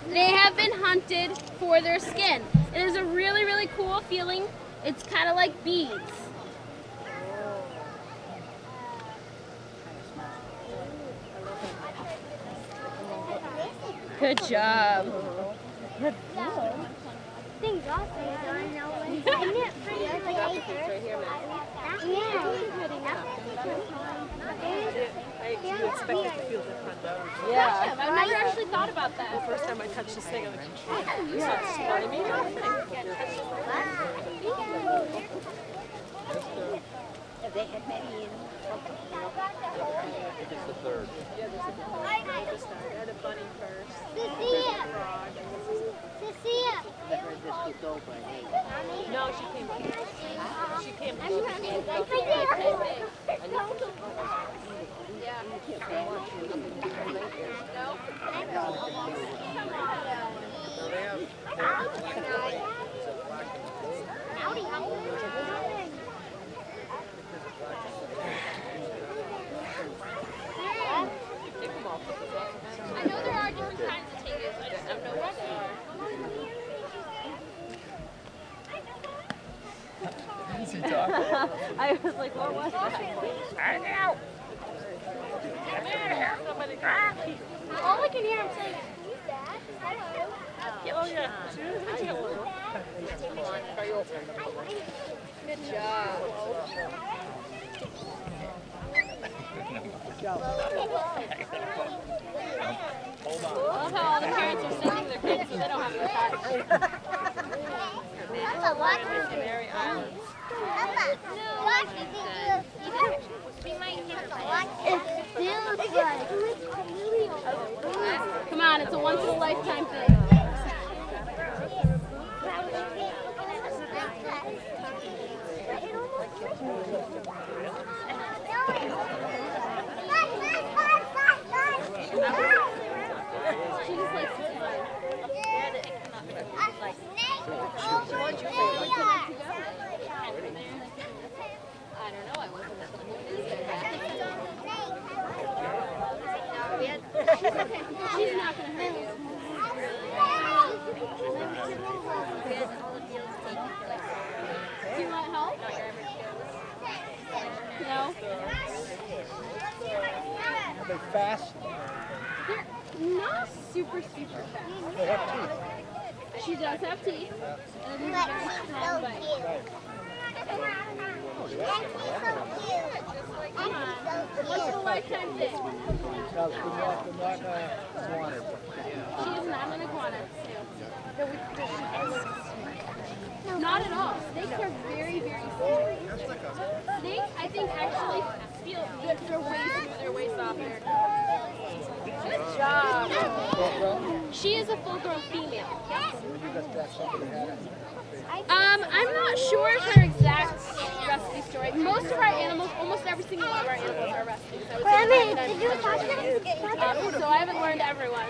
they have been hunted for their skin. It is a really, really cool feeling. It's kind of like beads. Good job. Things off there, don't know when it's in it. It's like I Right here, man. You expect it to feel different. Yeah. I've never actually thought about that. The first time I touched this thing, I'm like, you start slimy. They had many in. It's the third. I had a bunny first. Cecilia! Cecilia! No, she came here. She came I'm here. running right there. I know there are different kinds of tigers. I just don't know what they are. I was like, what was that? All I can hear him saying is, who's that? Oh, yeah. Good job. I love how all the parents are sending their kids so they don't have to touch. Papa, watch this. Canary Islands. Papa, watch this. It feels like... Come on, it's a once in a lifetime thing. She just likes to slide. I don't know, I wasn't at the movies. She's not going to hurt you. Do you want help? No? Are they fast? They're not super, super fast. They have teeth. She does have teeth. And it is a very strong bite. Come on. Once in a lifetime thing. No, they're not wanted. She is not an iguana. Not at all. Snakes are very, very scary. Snakes, I think, actually feel their way softer. Good job. She is a full-grown female. I'm not sure of her exact rescue story. Most of our animals, almost every single one of our animals are rescues. I would say 99%. So I haven't learned everyone.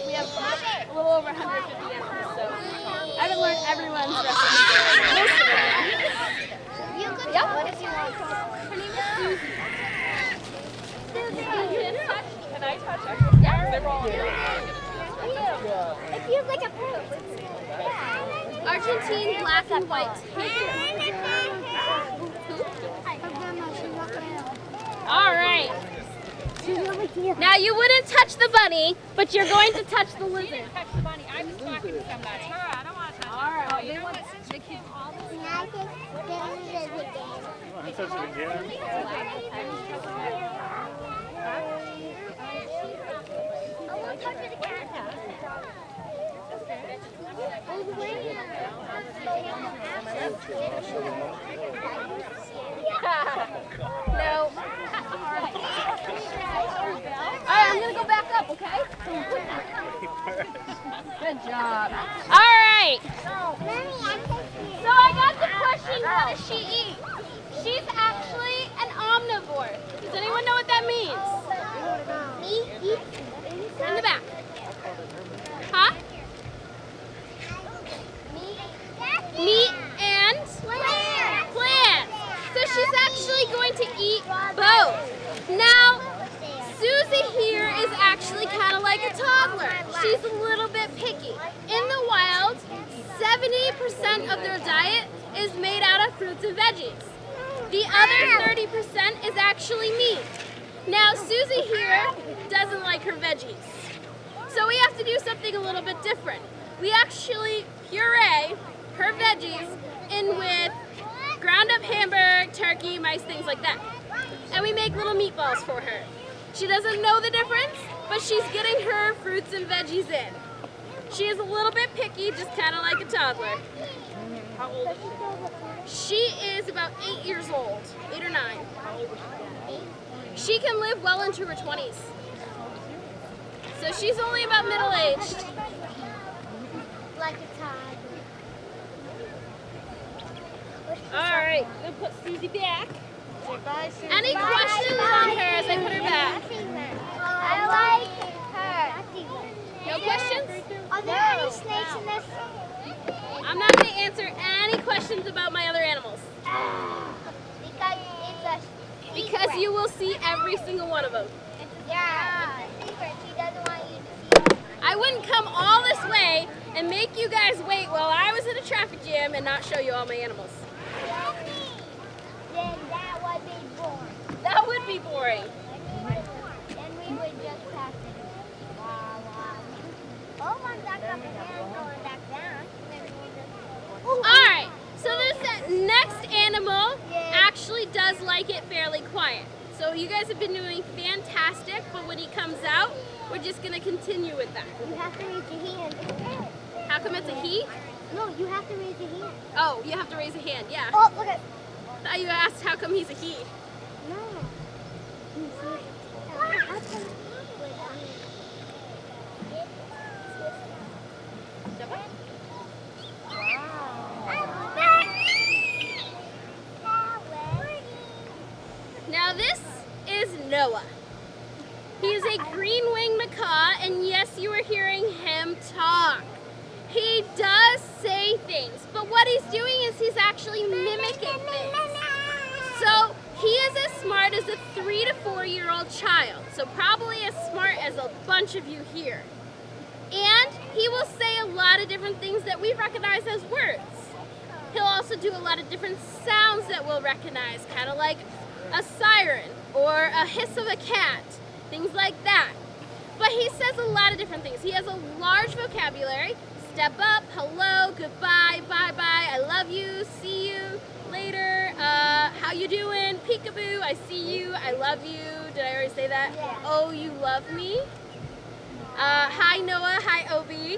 We have a little over 150 animals, so I haven't learned everyone's rescue story. Most of them. You could Yep. what if you want. Her name is Susie. Can I touch her? Yeah. They're all It feels like a purse. Argentine black and white. All right. Now you wouldn't touch the bunny, but you're going to touch the lizard. touch the bunny. I was talking to somebody. I don't want to touch it. All right. You know what? The kids all the Want to touch it again? No. Alright, I'm gonna go back up, okay? Good job. Alright. So I got the question, what does she eat? She's actually an omnivore. Does anyone know what that means? In the back. Huh? Meat and plants. So she's actually going to eat both. Now, Susie here is actually kind of like a toddler. She's a little bit picky. In the wild, 70% of their diet is made out of fruits and veggies. The other 30% is actually meat. Now, Susie here doesn't like her veggies. So we have to do something a little bit different. We actually puree her veggies in with ground up hamburger, turkey, mice, things like that. And we make little meatballs for her. She doesn't know the difference, but she's getting her fruits and veggies in. She is a little bit picky, just kind of like a toddler. How old is she? She is about 8 years old, 8 or 9. How old is she? She can live well into her 20s. So she's only about middle-aged. Like a toddler. Alright, I'm gonna put Susie back. Bye, Susie. Any questions on her as I put her back? I like her. No questions? Are there any snakes in this? I'm not going to answer any questions about my other animals. Because it's a secret. Because you will see every single one of them. Yeah, it's a secret. She doesn't want you to see it. I wouldn't come all this way and make you guys wait while I was in a traffic jam and not show you all my animals. Then that would be boring. That would be boring. Then we would just pass it. Wow, wow. Oh, one's back up again, going back down. Alright, so this next animal actually does like it fairly quiet. So you guys have been doing fantastic, but when he comes out, we're just going to continue with that. You have to raise your hand. How come it's a he? No, you have to raise your hand. Oh, you have to raise a hand, yeah. Oh, look at. Thought you asked how come he's a he. No. Now this is Noah. He is a green-winged macaw, and yes, you are hearing him talk. He does say things, but what he's doing is he's actually mimicking things. So he is as smart as a 3 to 4 year old child, so probably as smart as a bunch of you here. And he will say a lot of different things that we recognize as words. He'll also do a lot of different sounds that we'll recognize, kind of like a siren or a hiss of a cat, things like that. But he says a lot of different things. He has a large vocabulary. Step up, hello, goodbye, bye-bye, I love you, see you later, how you doing, peekaboo, I see you, I love you. Did I already say that? Yeah. Oh, you love me? Hi Noah, hi Obi.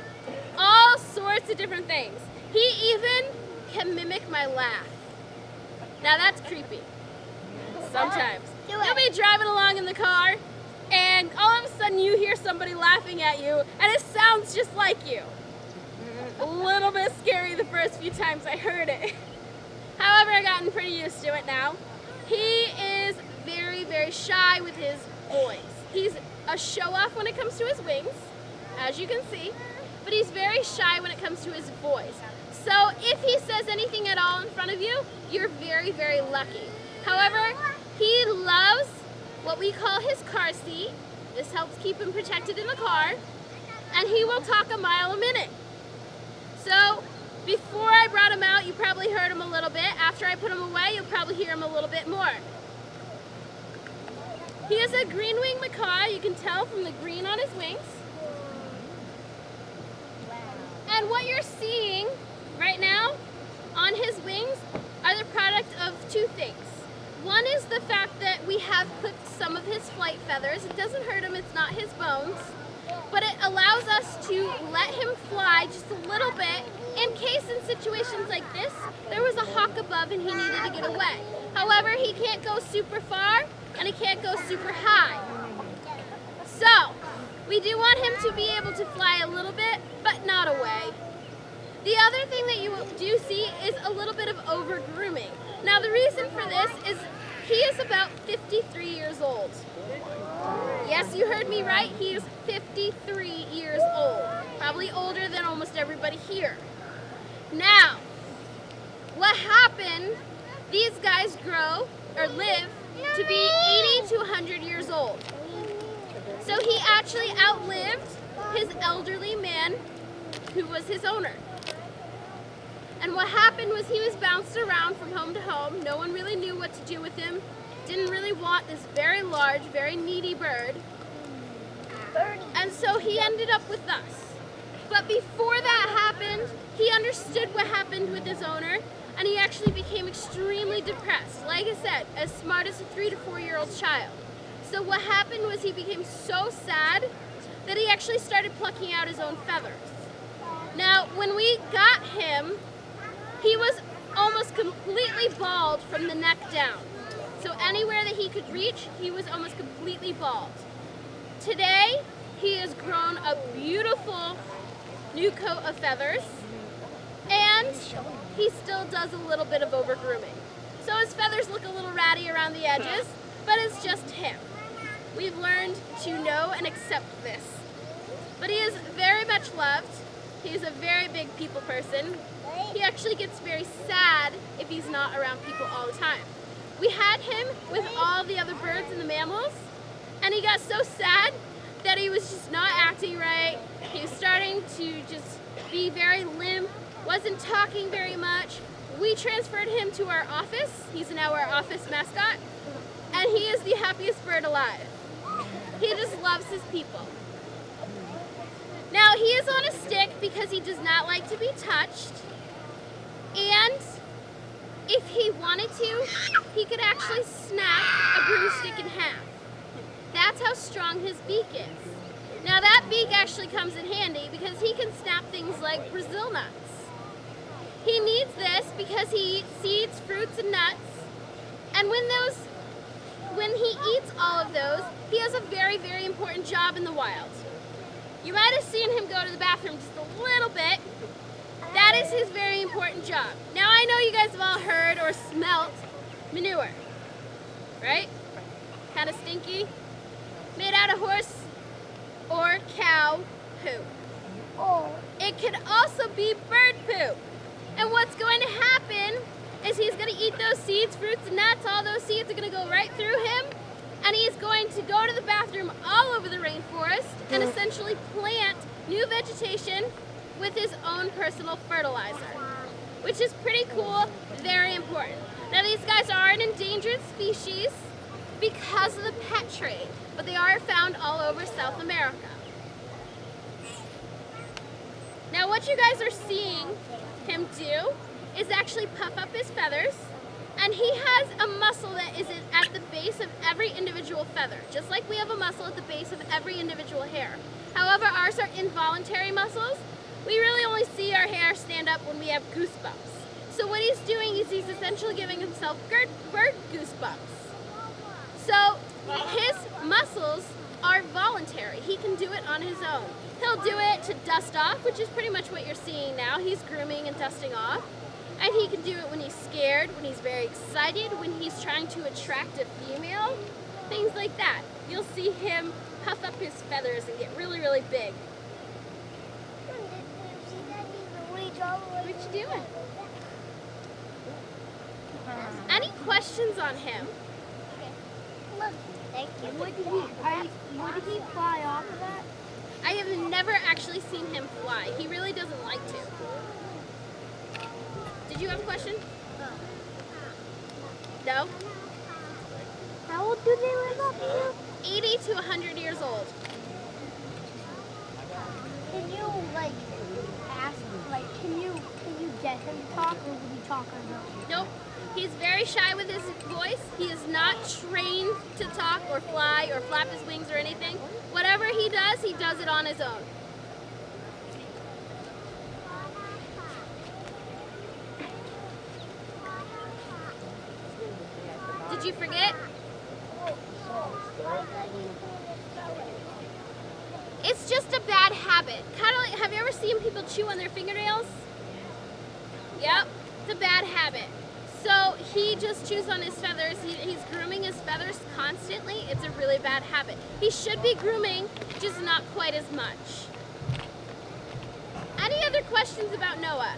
All sorts of different things. He even can mimic my laugh. Now that's creepy. Sometimes. Do it. You'll be driving along in the car, and all of a sudden you hear somebody laughing at you, and it sounds just like you. A little bit scary the first few times I heard it. However, I've gotten pretty used to it now. He is very, very shy with his voice. He's a show-off when it comes to his wings, as you can see, but he's very shy when it comes to his voice. So if he says anything at all in front of you, you're very, very lucky. However, he loves what we call his car seat. This helps keep him protected in the car, and he will talk a mile a minute. So before I brought him out, you probably heard him a little bit. After I put him away, you'll probably hear him a little bit more. He is a green-winged macaw. You can tell from the green on his wings. And what you're seeing right now on his wings are the product of two things. One is the fact that we have clipped some of his flight feathers. It doesn't hurt him, it's not his bones. But it allows us to let him fly just a little bit in case in situations like this, there was a hawk above and he needed to get away. However, he can't go super far and he can't go super high. So, we do want him to be able to fly a little bit, but not away. The other thing that you do see is a little bit of over-grooming. Now, the reason for this is he is about 53 years old. Yes, you heard me right. He is 53 years old. Probably older than almost everybody here. Now, what happened, these guys grow or live to be 80 to 100 years old. So he actually outlived his elderly man who was his owner. And what happened was he was bounced around from home to home. No one really knew what to do with him. Didn't really want this very large, very needy bird. And so he ended up with us. But before that happened, he understood what happened with his owner, and he actually became extremely depressed. Like I said, as smart as a 3 to 4 year old child. So what happened was he became so sad that he actually started plucking out his own feathers. Now, when we got him, he was almost completely bald from the neck down. So anywhere that he could reach, he was almost completely bald. Today, he has grown a beautiful new coat of feathers, and he still does a little bit of over-grooming. So his feathers look a little ratty around the edges, but it's just him. We've learned to know and accept this. But he is very much loved. He's a very big people person. He actually gets very sad if he's not around people all the time. We had him with all the other birds and the mammals, and he got so sad that he was just not acting right. He was starting to just be very limp, wasn't talking very much. We transferred him to our office. He's now our office mascot, and he is the happiest bird alive. He just loves his people. Now, he is on a stick because he does not like to be touched, and if he wanted to, he could actually snap a broomstick in half. That's how strong his beak is. Now that beak actually comes in handy because he can snap things like Brazil nuts. He needs this because he eats seeds, fruits, and nuts, and when he eats all of those, he has a very, very important job in the wild. You might have seen him go to the bathroom just a little bit. That is his very important job. Now I know you guys have all heard or smelt manure, right? Kind of stinky. Made out of horse or cow poop. It could also be bird poop. And what's going to happen is he's going to eat those seeds, fruits, and nuts. All those seeds are going to go right through him. And he's going to go to the bathroom all over the rainforest and essentially plant new vegetation with his own personal fertilizer, which is pretty cool, very important. Now these guys are an endangered species because of the pet trade, but they are found all over South America. Now what you guys are seeing him do is actually puff up his feathers, and he has a muscle that is at the base of every individual feather, just like we have a muscle at the base of every individual hair. However, ours are involuntary muscles. We really only see our hair stand up when we have goosebumps. So what he's doing is he's essentially giving himself bird goosebumps. So his muscles are voluntary. He can do it on his own. He'll do it to dust off, which is pretty much what you're seeing now. He's grooming and dusting off. And he can do it when he's scared, when he's very excited, when he's trying to attract a female, things like that. You'll see him puff up his feathers and get really, really big. What you doing? Any questions on him? Look, thank you. Would he fly off of that? I have never actually seen him fly. He really doesn't like to. Did you have a question? No? How old do they live up here? 80 to 100 years old. Can you ask can you get him to talk, or would he talk on his own? Nope. He's very shy with his voice. He is not trained to talk or fly or flap his wings or anything. Whatever he does it on his own. Did you forget? It's just a bad habit. Kind of like, have you ever seen people chew on their fingernails? Yep, it's a bad habit. So he just chews on his feathers. He's grooming his feathers constantly. It's a really bad habit. He should be grooming, just not quite as much. Any other questions about Noah?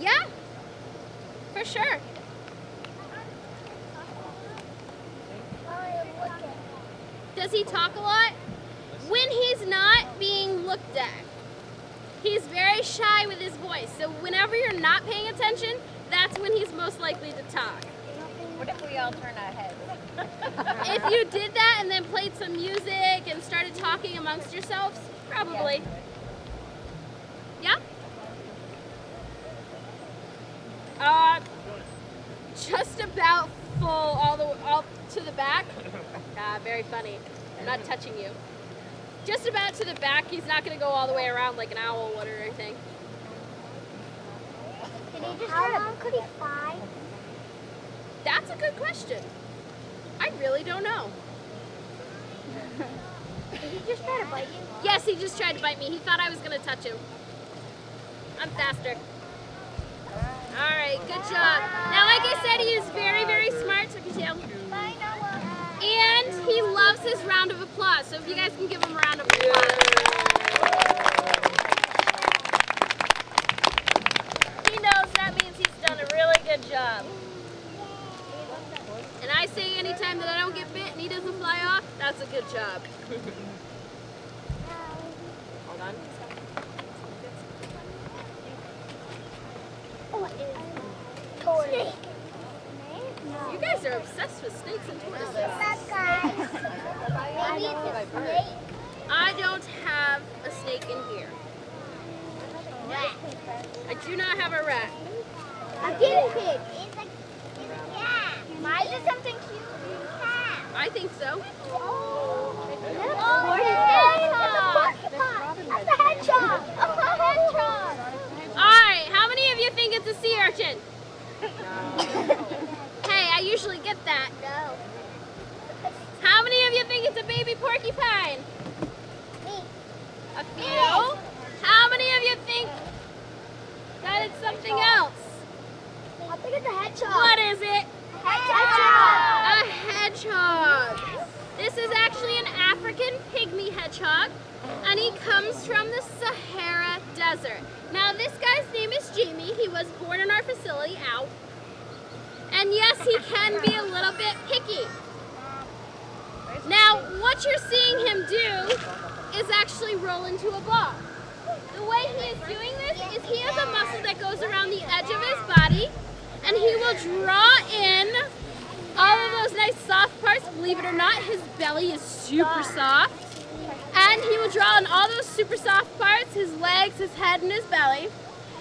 Yeah, for sure. Does he talk a lot? When he's not being looked at. He's very shy with his voice, so whenever you're not paying attention, that's when he's most likely to talk. What if we all turn our heads? If you did that and then played some music and started talking amongst yourselves, probably. Yeah? Just about full all to the back. Very funny. I'm not touching you. Just about to the back. He's not going to go all the way around like an owl would or anything. How long could he fly? That's a good question. I really don't know. Did he just try to bite you? Yes, he just tried to bite me. He thought I was going to touch him. I'm faster. All right, good job. Now, like I said, he is very, very smart, so you can tell. Bye, Noah. And he loves his round of applause. So if you guys can give him a round of applause. He knows that means he's done a really good job. And I say anytime that I don't get bit and he doesn't fly off, that's a good job. Hold on. Snake. You guys are obsessed with snakes and tortoises. That guy. Maybe it's a snake. I don't have a snake in here. I do not have a rat. A guinea pig. It's a cat. Why is it something cute? Cat. I think so. Oh, that's a hedgehog. That's a hedgehog. Alright, how many of you think it's a sea urchin? Hey, I usually get that. No. How many of you think it's a baby porcupine? Me. A few. How many of you think that it's something else? I think it's a hedgehog. What is it? Hedgehog. A hedgehog. This is actually an African pygmy hedgehog, and he comes from the Sahara Desert. Now, this guy's name is Jamie. He was born in our facility out. And yes, he can be a little bit picky. Now, what you're seeing him do is actually roll into a ball. The way he is doing this is he has a muscle that goes around the edge of his body, and he will draw in all of those nice soft parts. Believe it or not, his belly is super soft. And he will draw on all those super soft parts, his legs, his head, and his belly.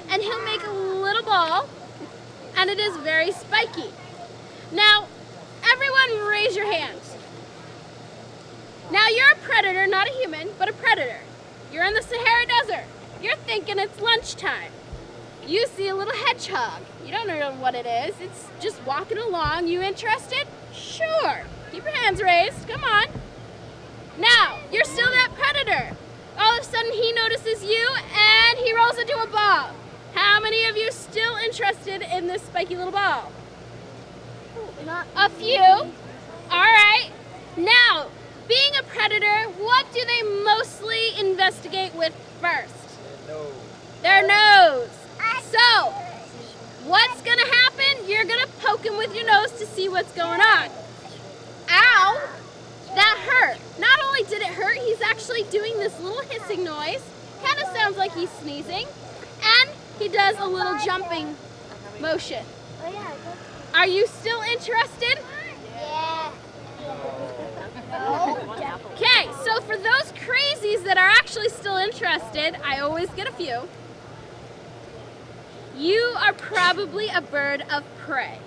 And he'll make a little ball, and it is very spiky. Now, everyone raise your hands. Now, you're a predator, not a human, but a predator. You're in the Sahara Desert. You're thinking it's lunchtime. You see a little hedgehog. You don't know what it is. It's just walking along. You interested? Sure. Keep your hands raised. Come on. Now, you're still that predator. All of a sudden, he notices you, and he rolls into a ball. How many of you still interested in this spiky little ball? A few. All right. Now, being a predator, what do they mostly investigate with first? Their nose. So, what's going to happen? You're going to poke him with your nose to see what's going on. Ow! That hurt. Not only did it hurt, he's actually doing this little hissing noise. Kind of sounds like he's sneezing. And he does a little jumping motion. Are you still interested? Yeah. Okay, so for those crazies that are actually still interested, I always get a few. You are probably a bird of prey.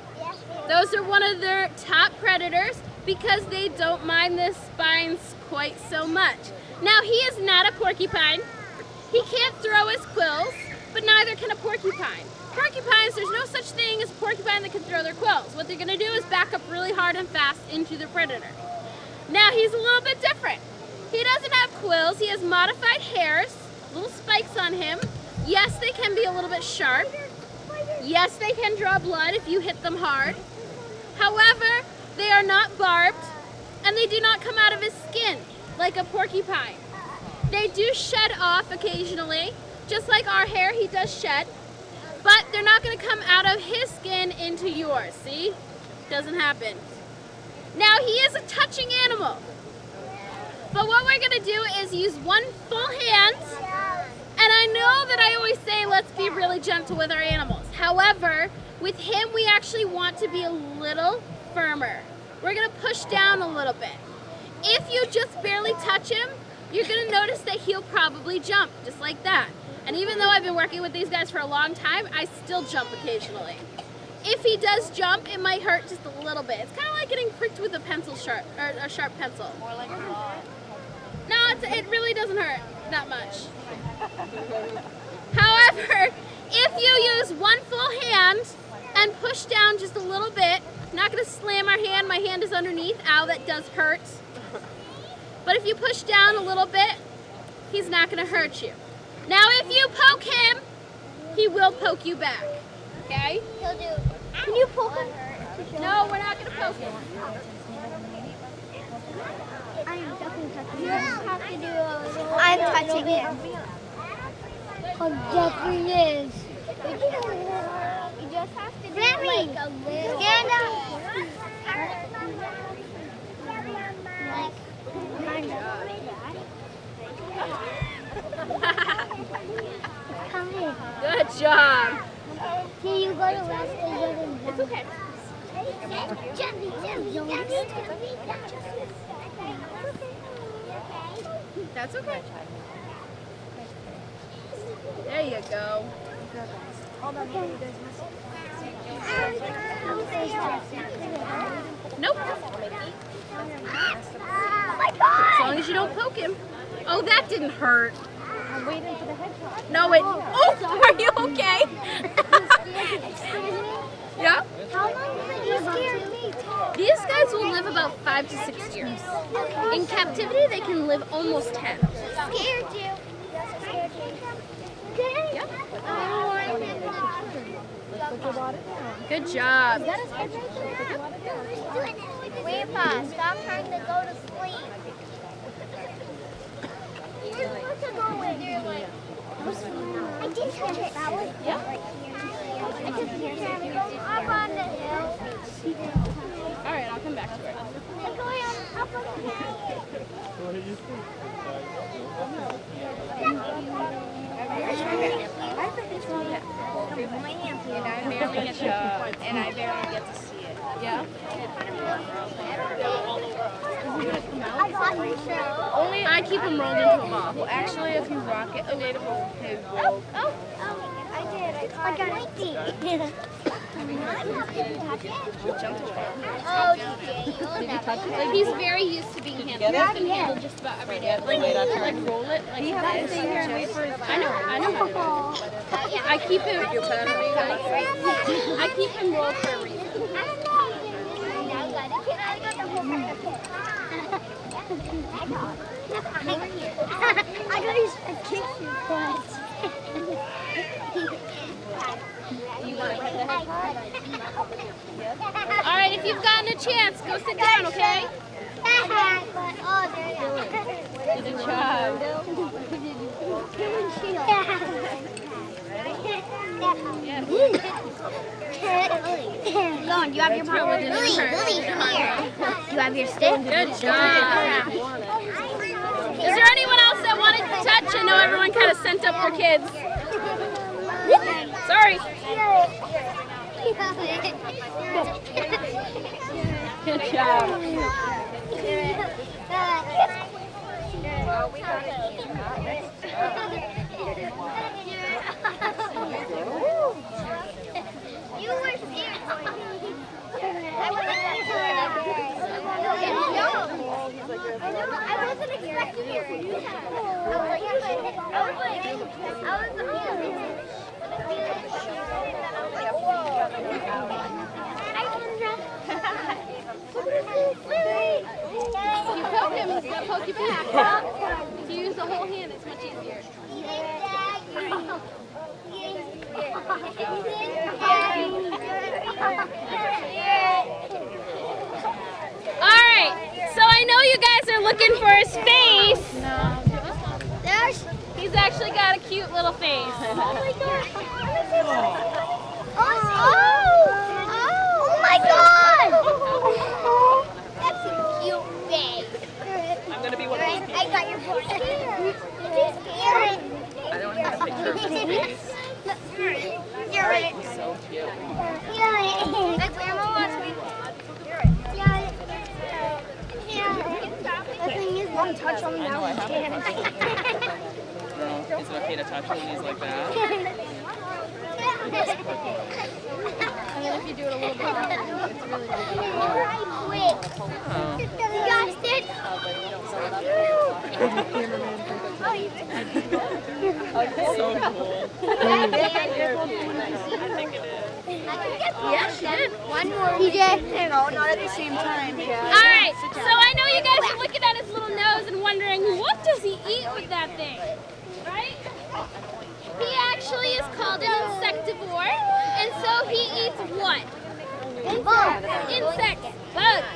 Those are one of their top predators because they don't mind the spines quite so much. Now, he is not a porcupine. He can't throw his quills. but neither can a porcupine. Porcupines, there's no such thing as a porcupine that can throw their quills. What they're going to do is back up really hard and fast into their predator. Now he's a little bit different. He doesn't have quills, he has modified hairs, little spikes on him. Yes, they can be a little bit sharp. Yes, they can draw blood if you hit them hard. However, they are not barbed, and they do not come out of his skin like a porcupine. They do shed off occasionally, just like our hair, he does shed, but they're not going to come out of his skin into yours, see? Doesn't happen. Now, he is a touching animal, but what we're going to do is use one full hand, and I know that I always say let's be really gentle with our animals. However, with him, we actually want to be a little firmer. We're going to push down a little bit. If you just barely touch him, you're going to notice that he'll probably jump, just like that. And even though I've been working with these guys for a long time, I still jump occasionally. If he does jump, it might hurt just a little bit. It's kind of like getting pricked with a pencil sharp, or a sharp pencil. More like a claw. No, it really doesn't hurt that much. However, if you use one full hand and push down just a little bit, I'm not going to slam our hand, my hand is underneath. Ow, that does hurt. But if you push down a little bit, he's not going to hurt you. Now if you poke him, he will poke you back. Okay? He'll do. Can you poke him? No, we're not going to poke him. I am definitely touching You him. have to do a little. I'm touching him. Oh, definitely is. You just have to do Grammy, like a little. stand up. Come here. Good job. Can you go to rest and get him down? It's okay. Jummy. That's okay. There you go. Nope. Oh my God! As long as you don't poke him. Oh, that didn't hurt. I'm waiting for the hedgehog. No, it. Oh, are you okay? Yeah. How long will you scare me? These guys will live about 5 to 6 years. In captivity, they can live almost 10. Scared you. Yep. I want him to. Good job. Grandpa, stop trying to go to sleep. You're supposed to go in there like. I did touch it. That was Yep. I just can't have it go up on the hill. All right, I'll come back to it. It's going up on the hill. And I barely get to see it. Yeah. Only I keep them rolled into a ball. Well, actually, if you rock it, they will. I did. I got it. Oh, Did you touch it? Like he's very used to being handled. He's been handled just about every day. Like roll it like this. I know. I keep him. I keep him rolled for a reason. I got his kick your butt. All right, if you've gotten a chance, go sit down, okay? Good job. Lauren, you have your power. Lily, You have your stick. Good job. Is there anyone else that wanted to touch? I know everyone kind of sent up their kids. Sorry. Good job. You were scared. I wasn't expecting it. I was like, You poke him, he's gonna poke you back. If you use the whole hand, it's much easier. Alright, so I know you guys are looking for his face. He's actually got a cute little face. Oh my god! That's a cute face. I'm gonna be one of those people. I got your board. I don't have a picture of his face. You're it. He's so cute. My grandma wants me. The thing is, one touch on now he can. Is it okay to touch him when he's like that? And then if you do it a little bit, it's really good. You guys did? So cool. Yeah, she did. One more. PJ. No, not at the same time. Alright, so I know you guys are looking at his little nose and wondering, what does he eat with that thing? Right? He actually is called an insectivore, and so he eats what? Insects, bugs,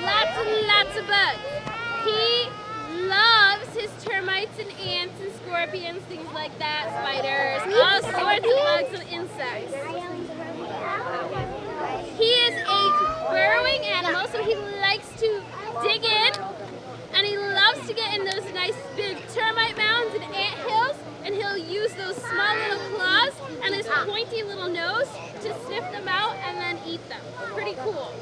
lots and lots of bugs. He loves his termites and ants and scorpions, things like that, spiders, all sorts of bugs and insects. He is a burrowing animal, so he likes to dig in, and he loves to get in those nice big termite mounds and ant hills, and he'll use those small little claws and his pointy little nose to sniff them out and then eat them. Pretty cool.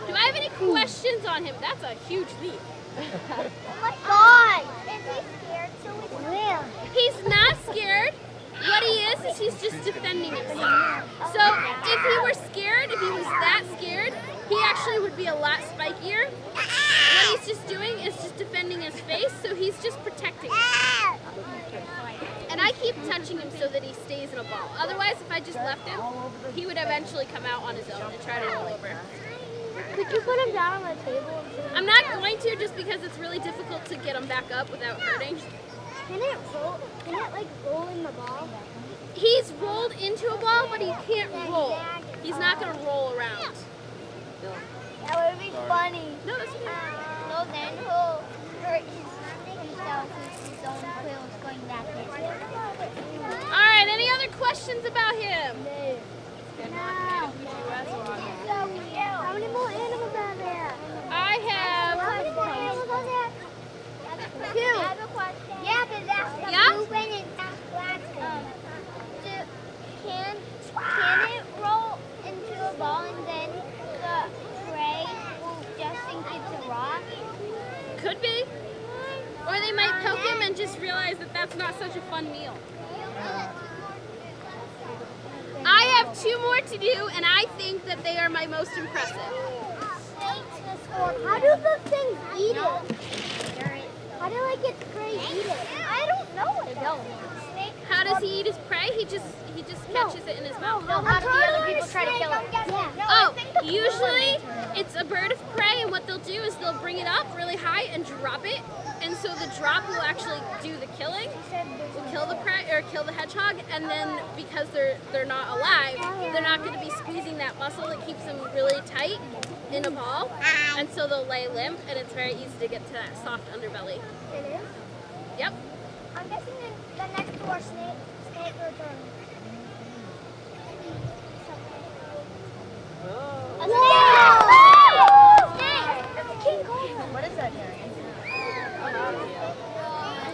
Do I have any questions on him? That's a huge leap. Oh my god! Is he scared? So it's real. He's not scared. What he is he's just defending himself. So if he were scared, if he was that scared, he actually would be a lot spikier. What he's just doing is just defending his face, so he's just protecting it. And I keep touching him so that he stays in a ball. Otherwise, if I just left him, he would eventually come out on his own and try to roll over. Could you put him down on the table? I'm not going to, just because it's really difficult to get him back up without hurting. Can it roll? Can it like roll in the ball? He's rolled into a ball, but he can't roll. He's not going to roll around. That would be funny. No, that's okay. So then he'll hurt himself with his own quills going back his way. All right, any other questions about him? How many more animals are there? I have... How many more animals are there? Two. I have a question. Yeah, but that's the Yeah? blue one and that's black one. Can it roll into a ball and then the prey will just think it's a rock? Could be. Or they might poke him and just realize that that's not such a fun meal. I have two more to do, and I think that they are my most impressive. How do the things eat it? How do like its prey eat it? I don't know. They don't. How does he eat his prey? He just catches it in his mouth. No, how do the other people try to kill it? Oh, usually it's a bird of prey, and what they'll do is they'll bring it up really high and drop it, and so the drop will actually do the killing. Will kill the prey or kill the hedgehog, and then because they're not alive, they're not going to be squeezing that muscle that keeps them really tight in a ball, and so they'll lay limp, and it's very easy to get to that soft underbelly. It is? Yep. I'm guessing the next door snake or turtle. What is that, Harry?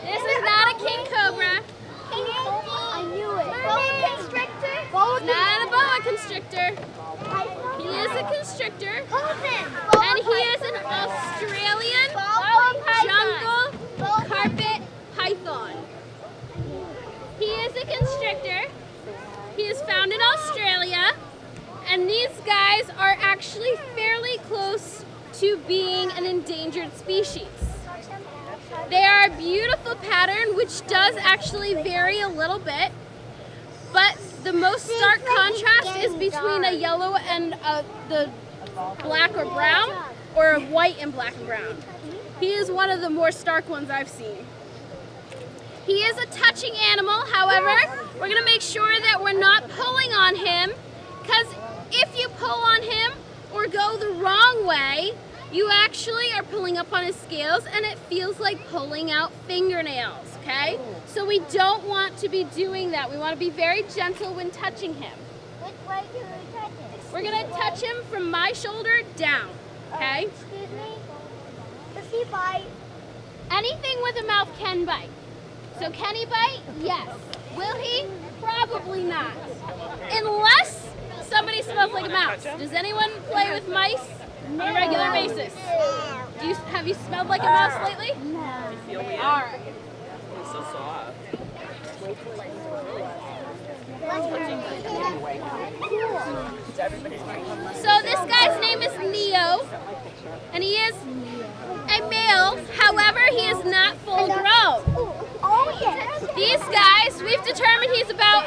This is not a king cobra. I knew it. Boa constrictor? Not a boa constrictor. He is a constrictor, and he is an Australian jungle carpet python. He is a constrictor. He is found in Australia, and these guys are actually fairly close to being an endangered species. They are a beautiful pattern, which does actually vary a little bit. But the most stark contrast is between a yellow and the black or brown, or a white and black and brown. He is one of the more stark ones I've seen. He is a touching animal, however, we're going to make sure that we're not pulling on him, because if you pull on him or go the wrong way, you actually are pulling up on his scales and it feels like pulling out fingernails, okay? So we don't want to be doing that. We want to be very gentle when touching him. Which way do we touch it? We're going to touch him from my shoulder down, okay? Excuse me? Does he bite? Anything with a mouth can bite. So can he bite? Yes. Will he? Probably not. Unless somebody smells like a mouse. Does anyone play with mice on a regular basis? Have you smelled like a mouse lately? No. All right. It's so soft. So this guy's name is Neo, and he is a male. However, he is not full grown. Oh, yes. These guys, we've determined he's about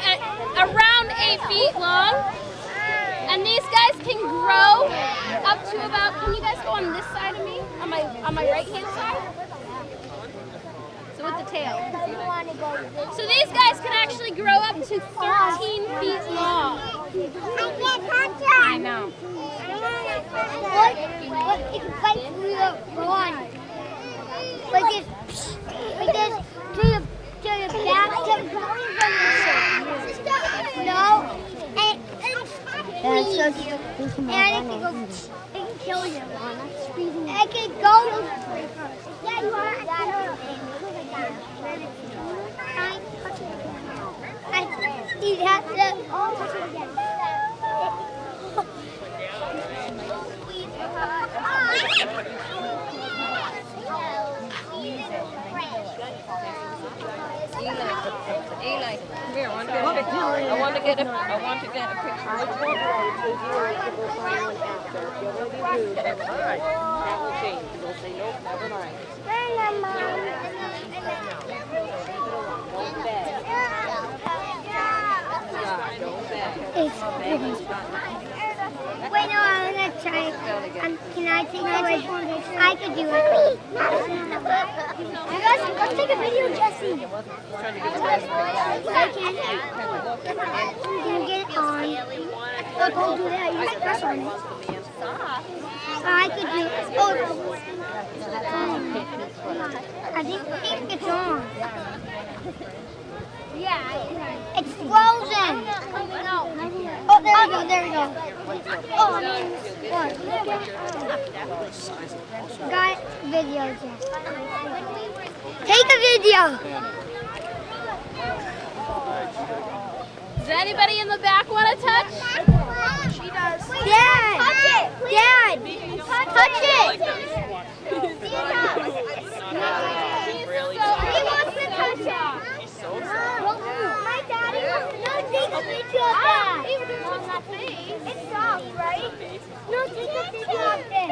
around 8 feet long, and these guys can grow up to about. Can you guys go on this side of me, on my right hand side? So with the tail. So these guys can actually grow up to 13 feet long. I can't touch him. I know. What if it bites through the lawn? Like this, to the back, to the no, and it can go, it can kill you. It can go. Yeah, you are. You'd have to. Eli, come here. I want to get a picture. I want to get a picture. That will change. They'll say, nope, never mind. Don't beg. Don't beg. Wait, no, I'm gonna try. Can I take it? I could do it. You guys, let's take a video, Jesse. I can get it on. Don't do that. You just press on it. I could do it. Oh, I think it's on. Yeah, it's frozen. Oh, there we go, there we go. Oh, got video, Jess. Take a video. Does anybody in the back want to touch? She does. Dad. Touch it. Dad. Touch it. He wants to touch it. My daddy wants to take a video of that. It's soft, right? No, take a video of this.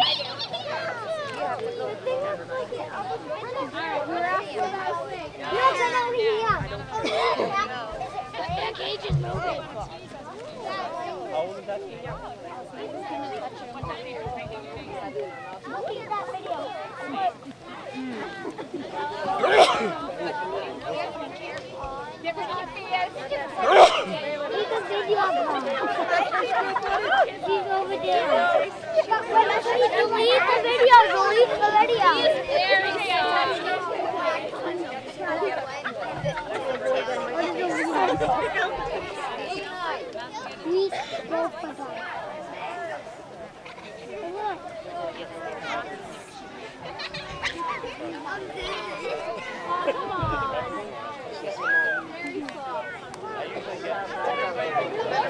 The cage is moving. Look at that video. Take a video of her. She's over there. Delete the video. Delete the video. Very We go for that.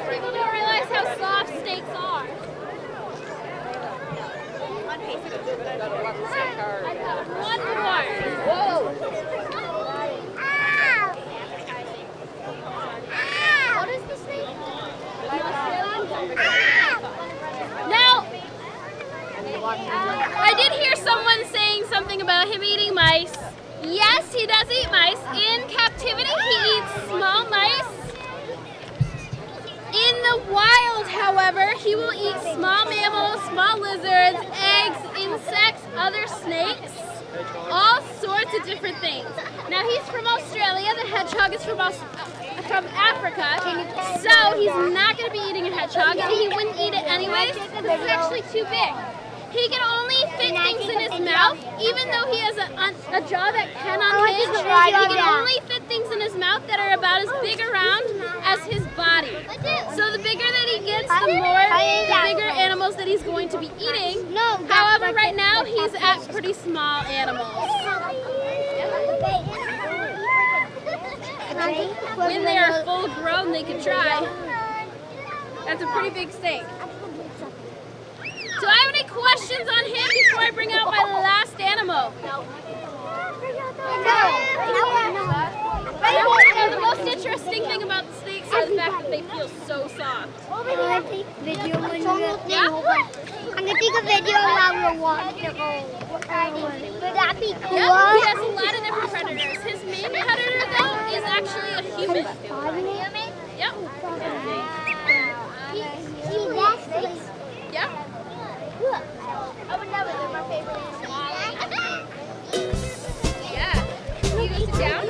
People don't realize how soft steaks are. One more. Whoa. What is the snake? Now, I did hear someone saying something about him eating mice. Yes, he does eat mice. In captivity, he eats small mice. In the wild, however, he will eat small mammals, small lizards, eggs, insects, other snakes, all sorts of different things. Now he's from Australia, the hedgehog is from Africa, so he's not going to be eating a hedgehog, and he wouldn't eat it anyways because it's actually too big. He can only fit things in his mouth, even though he has a jaw that can unhinge. He can only fit things in his mouth that are about as big around as his body. So the bigger that he gets, the bigger animals that he's going to be eating. However, right now he's at pretty small animals. When they are full grown, they can try. That's a pretty big steak. Do I have any questions on him before I bring out my last animal? No. The most interesting thing about the snakes are the fact that they feel so soft. I'm gonna take a video while we're walking. Would that be cool? Yep, he has a lot of different predators. His main predator, though, is actually a human. Yep. Yep. I would never do my favorite Yeah. You go sit down?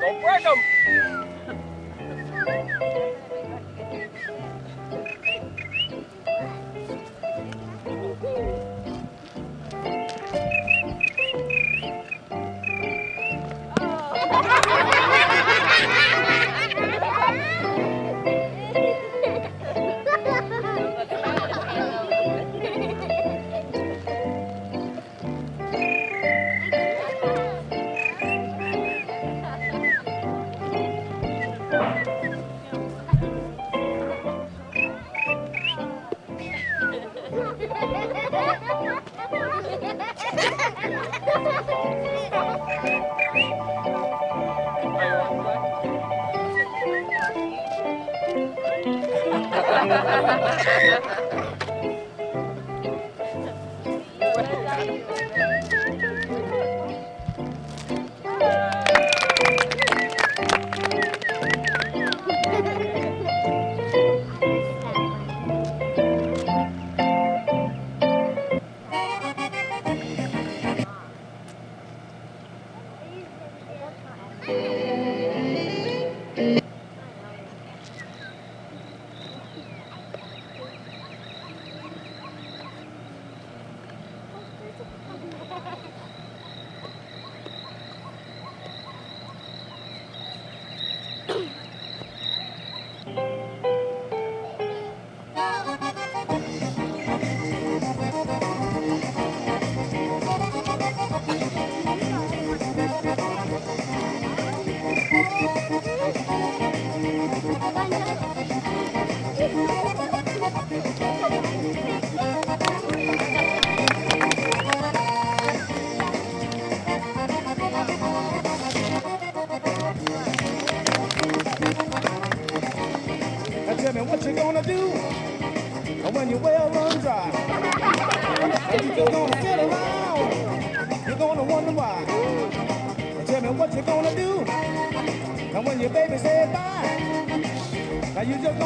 Don't break them.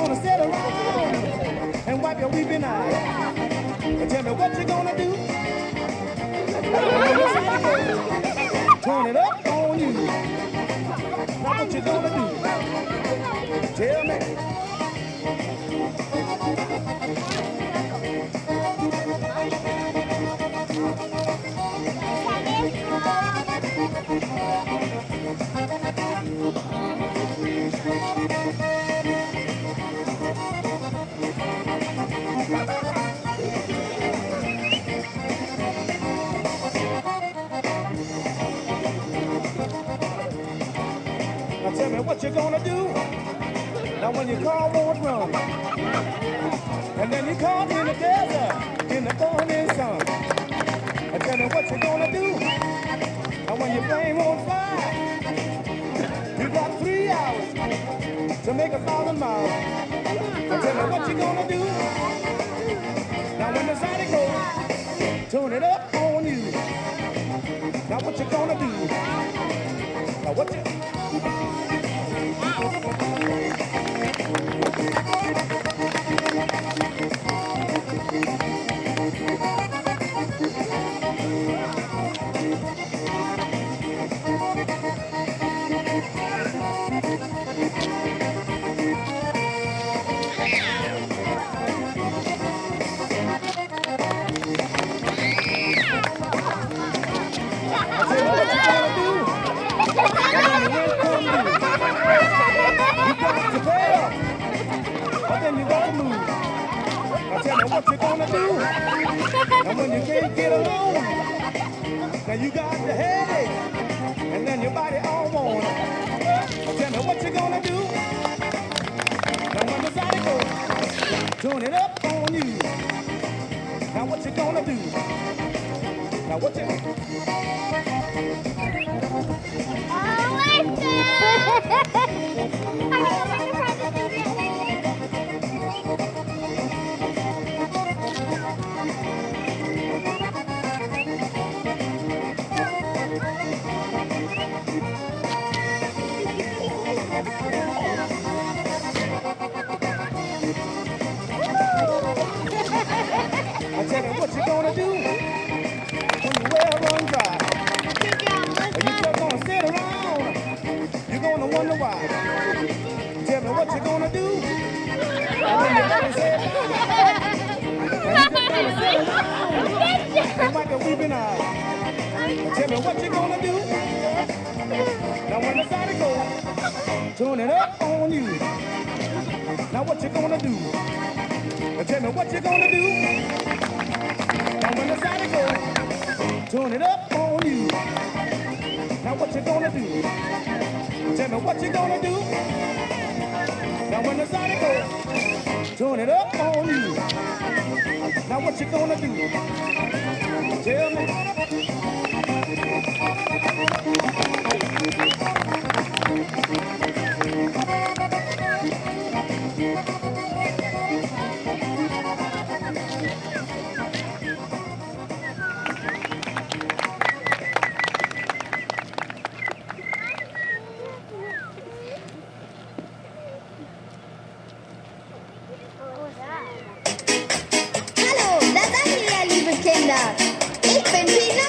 gonna sit around and wipe your weeping eyes. Tell me what you gonna do. Turn it up on you. Now what you gonna do? Tell me. Now tell me what you gonna do. Now when your car won't run, and then you caught in the desert, in the burning sun. Now tell me what you gonna do. Now when your flame won't fly, you got 3 hours to make 1,000 miles. Now tell me what you gonna do. Now when the sun goes, turn it up on you. Now what you gonna do? Now what you... What you gonna do? And when you can't get along, now you got the headache, and then your body all warm. Tell me what you gonna do? Now when the side goes, turn it up on you. Now what you gonna do? Now what you... I tell you what you gonna do when the well run dry. You just gonna sit around, you're gonna wonder why. Tell me what you gonna do. And when you gonna say bye, and wipe your weeping eyes. Tell me what you gonna do. Now when the sun goes, turn it up on you. Now what you gonna do? Tell me what you gonna do. Now when the sun goes, turn it up on you. Now what you gonna do? Tell me what you gonna do. Now when the sun goes, turn it up on you. Now what you gonna do? Tell me. Hallo, da seid ihr ja, liebe Kinder. Ich bin Tina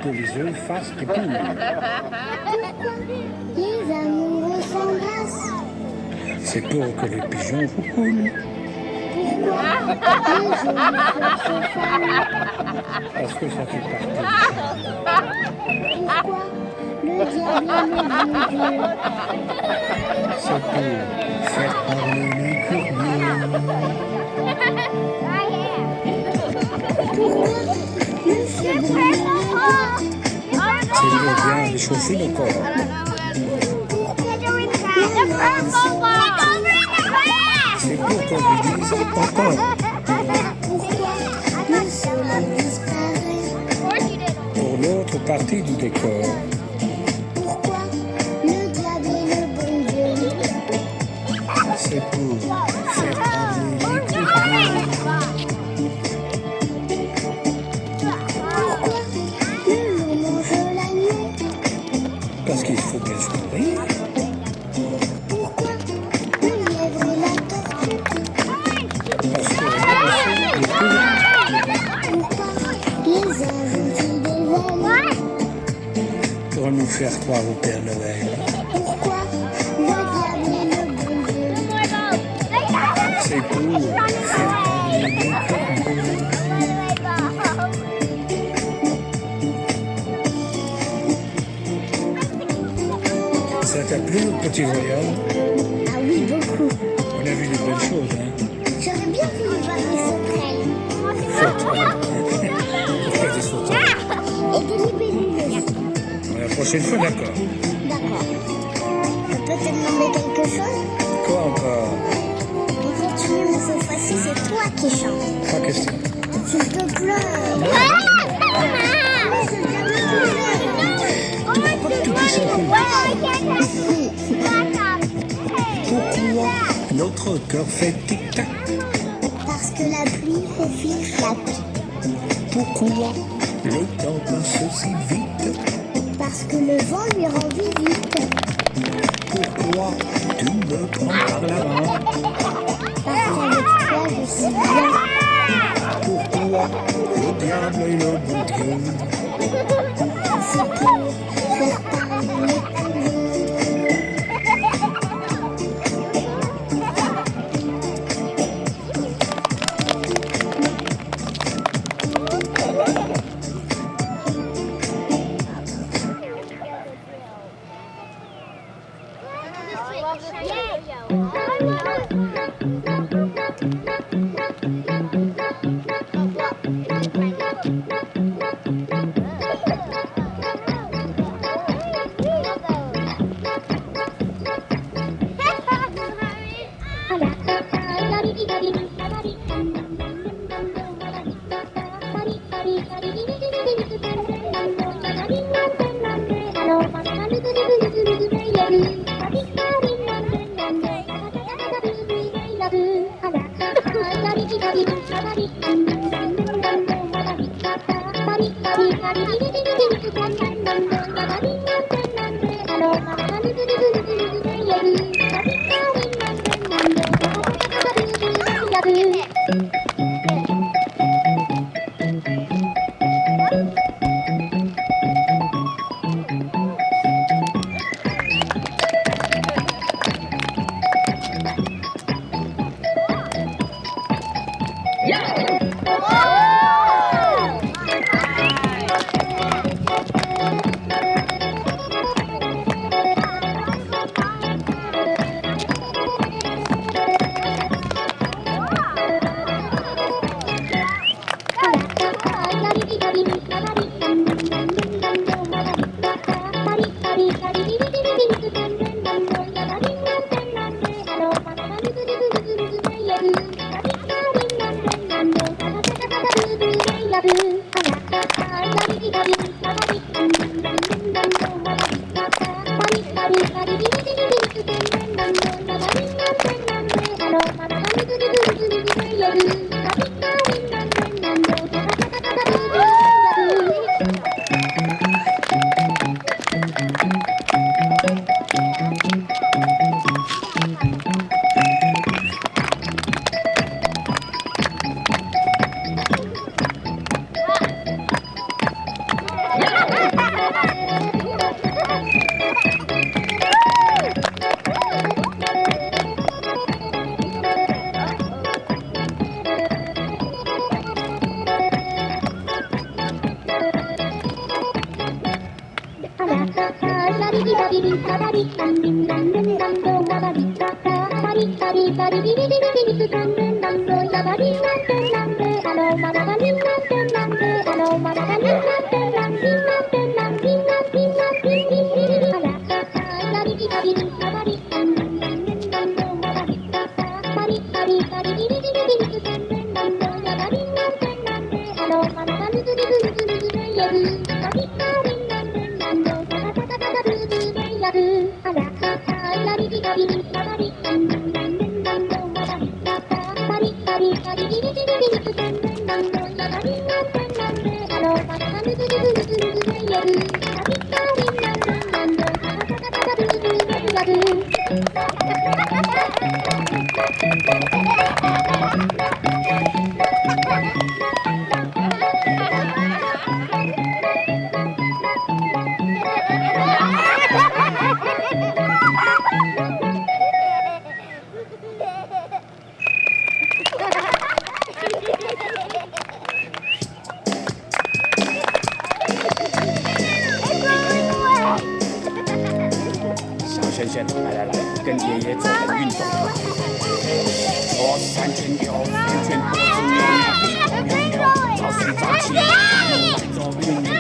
que les œufs fassent des poules. Les amoureux s'embrassent. C'est pour que les pigeons vous coulent. Pourquoi les jolies fleurs se fanent? Parce que ça fait partie. Pourquoi le diable aime le Dieu? C'est pour faire parler les curieux. Pourquoi le feu brûle le bois? C'est pour bien réchauffer le corps. C'est pour qu'on lui dise encore. Pourquoi le soleil disparaît? Pour l'autre partie du décor. Pourquoi le diable est le bon Dieu? C'est pour faire parler les curieux. Pourquoi le loup mange l'agneau? Parce qu'il faut bien se nourrir. Pourquoi le lièvre et la tortue? Parce que les poules, Pourquoi les invités des ailes? pour nous faire croire au Père Noël. Pourquoi le diable est le bon Dieu? C'est pour faire parler les curieux. Ça t'a plu le petit voyage? Ah oui, beaucoup. On a vu des belles choses, hein? J'aurais bien voulu voir les sauterelles. Pourquoi des sauterelles? Et des libellules aussi. La prochaine fois, d'accord. D'accord. Je peux te demander quelque chose? Quoi encore? Pour continuer, mais cette fois-ci, c'est toi qui chantes. Pas question. S'il te plaît. Pourquoi notre cœur fait tic-tac? Parce que la pluie fait flic-flac. Pourquoi le temps passe si vite? Parce que le vent lui rend visite. Pourquoi tu me prends par la main? Parce qu'avec toi, je suis bien. Pourquoi le diable est le bon Dieu? C'est pour faire parler les curieux. Yeah. 轩轩，来，跟爷爷做点运动。左三圈，右三圈，脖子扭扭，早睡早起，来做运动。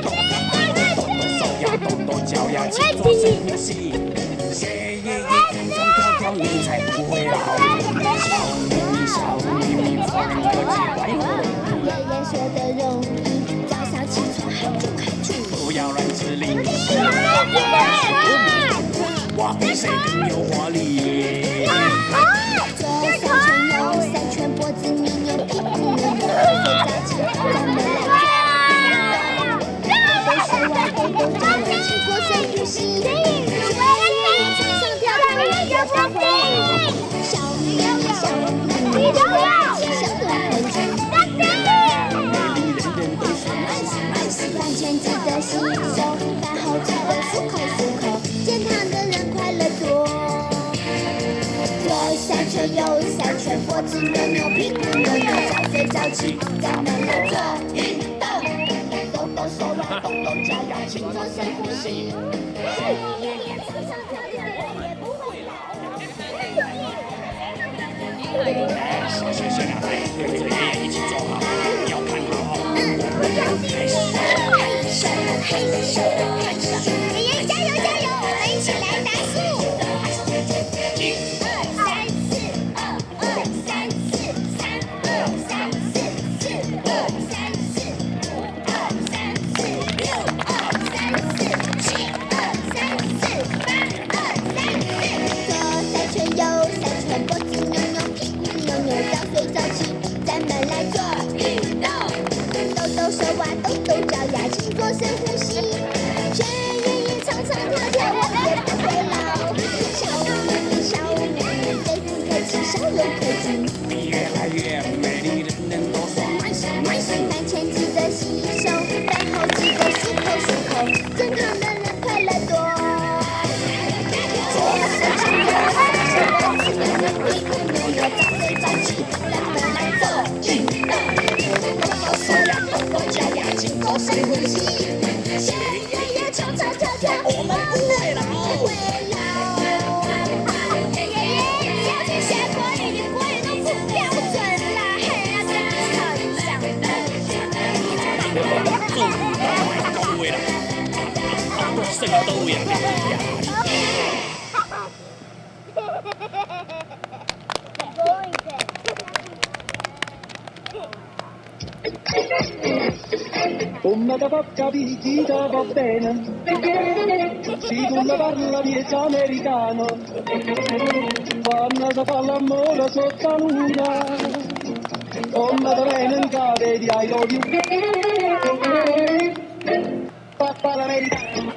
抖抖手呀，抖抖脚呀，勤做深呼吸。学爷爷跳跳跳，你才不会老。小秘密，放个几块火。爷爷说的容易，早上起床喊住喊住，不要乱吃零食。我比谁更有活力。左三圈，右三圈，脖子扭扭，屁股扭扭，早起咱们来做。都是我抖抖脚呀，勤做深呼吸。唱唱跳跳，要放飞。小秘密，小秘密，小短喷嚏。人人都说 nice。饭前记得洗手，饭后记得漱口漱口，健康的人快乐多。左三圈，右三圈，脖子扭扭，屁股扭扭，早睡早起，咱们来做运动。抖抖手呀，抖抖脚呀，勤做深呼吸。唱唱跳跳，我也不会老。小轩轩啊，来，跟着爷爷一起做好，要看好。嘿咻，爷爷加油加油，我们一起来打数。深呼吸，学爷爷唱唱跳跳，我也不会老。小秘密，小秘密，最不客气，小又可亲。你越来越美丽，人人都说 nice。饭前记得洗手，饭后记得漱口漱口，健康的人快乐多。左三圈，右三圈，脖子扭扭，屁股扭扭，早睡早起，咱们来做运动。抖抖手呀，抖抖脚呀，勤做深呼吸。学爷爷唱唱跳跳，我们不会老。爷爷，小姐下过一点过也都不标准啦，嘿呀，真操一上的。做运动蛮高的啦，我肾都呀，Come da poca picchita va bene, se tu ne parla miezza americano, quando si fa l'amore sotto la luna, come da bene in cave di I love you, papà l'americano.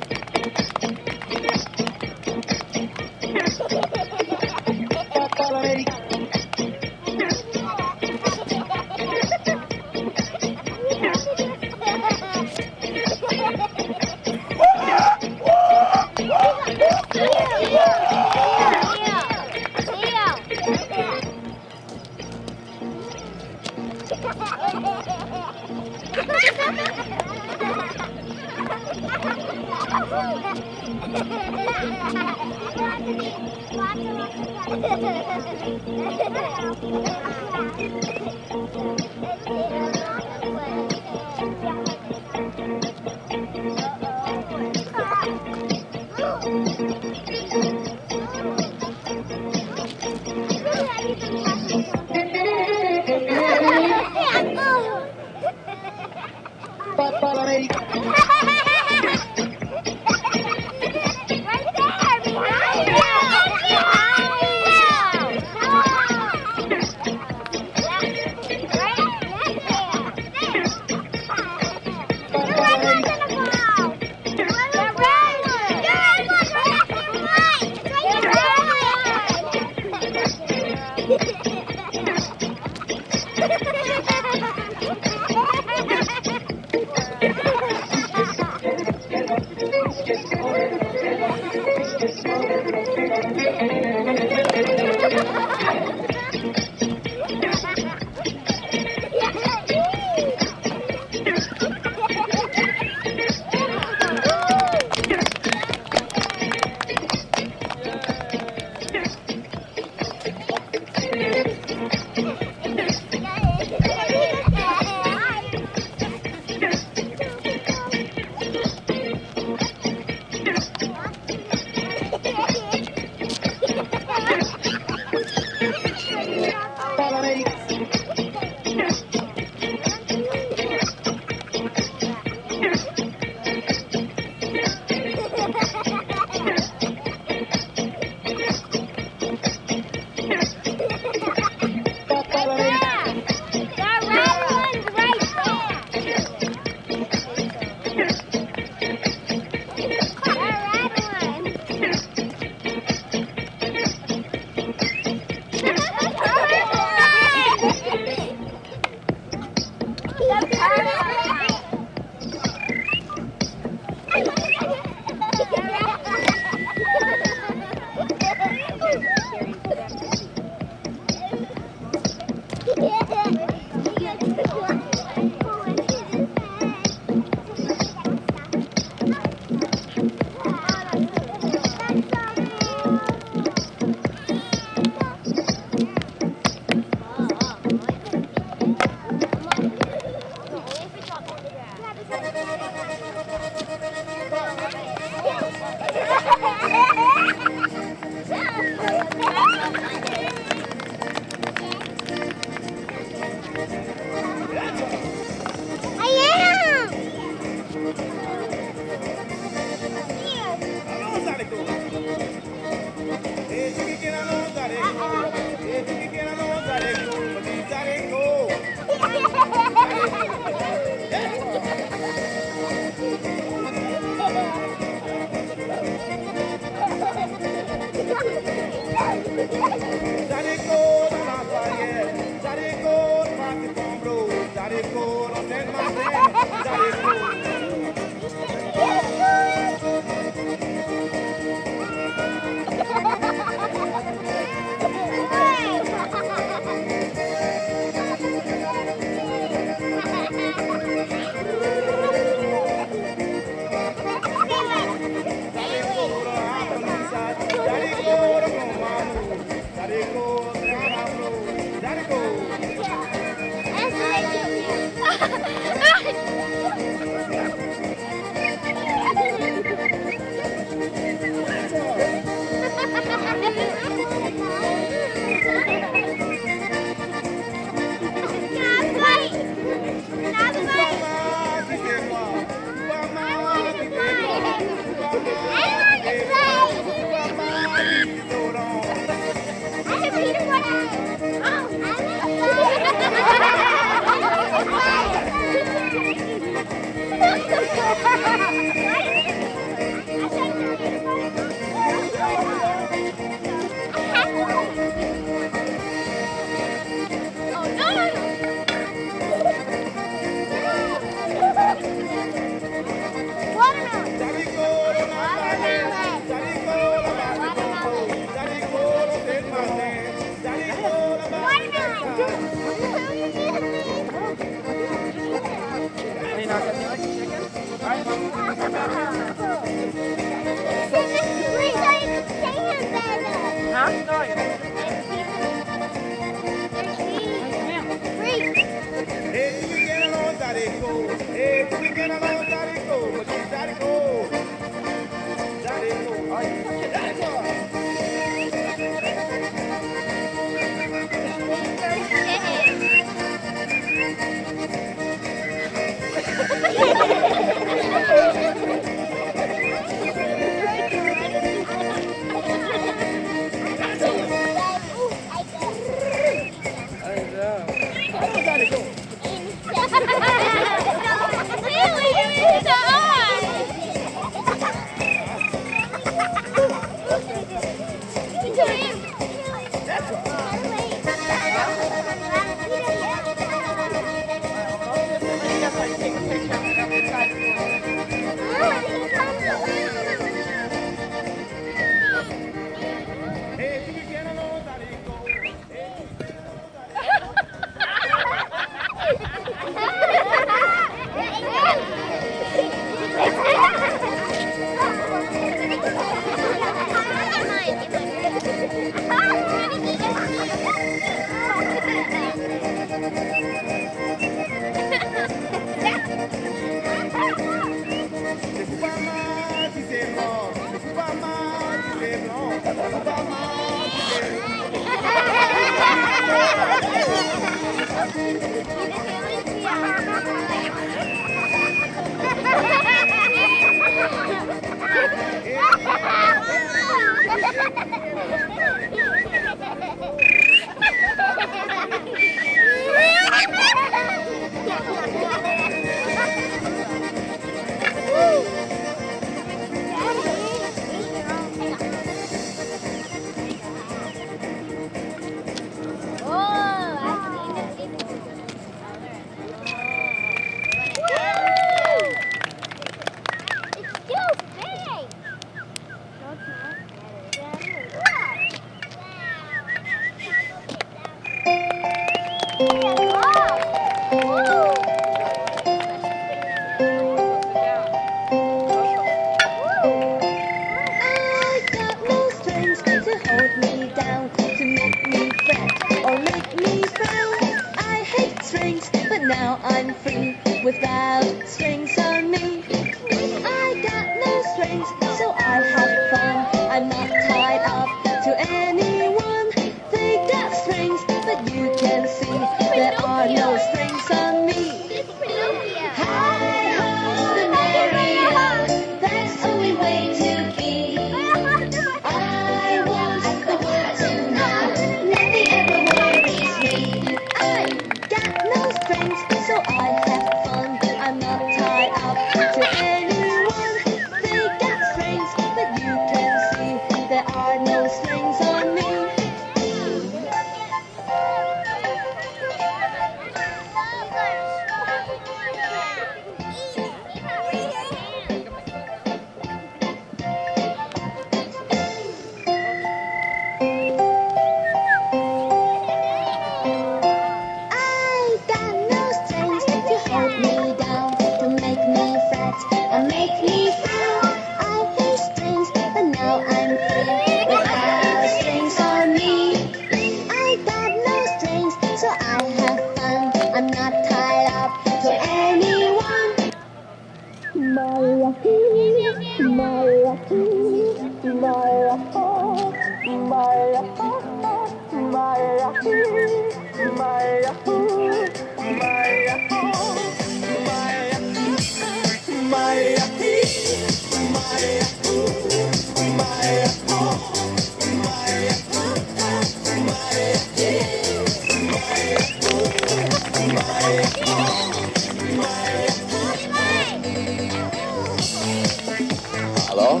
Alo?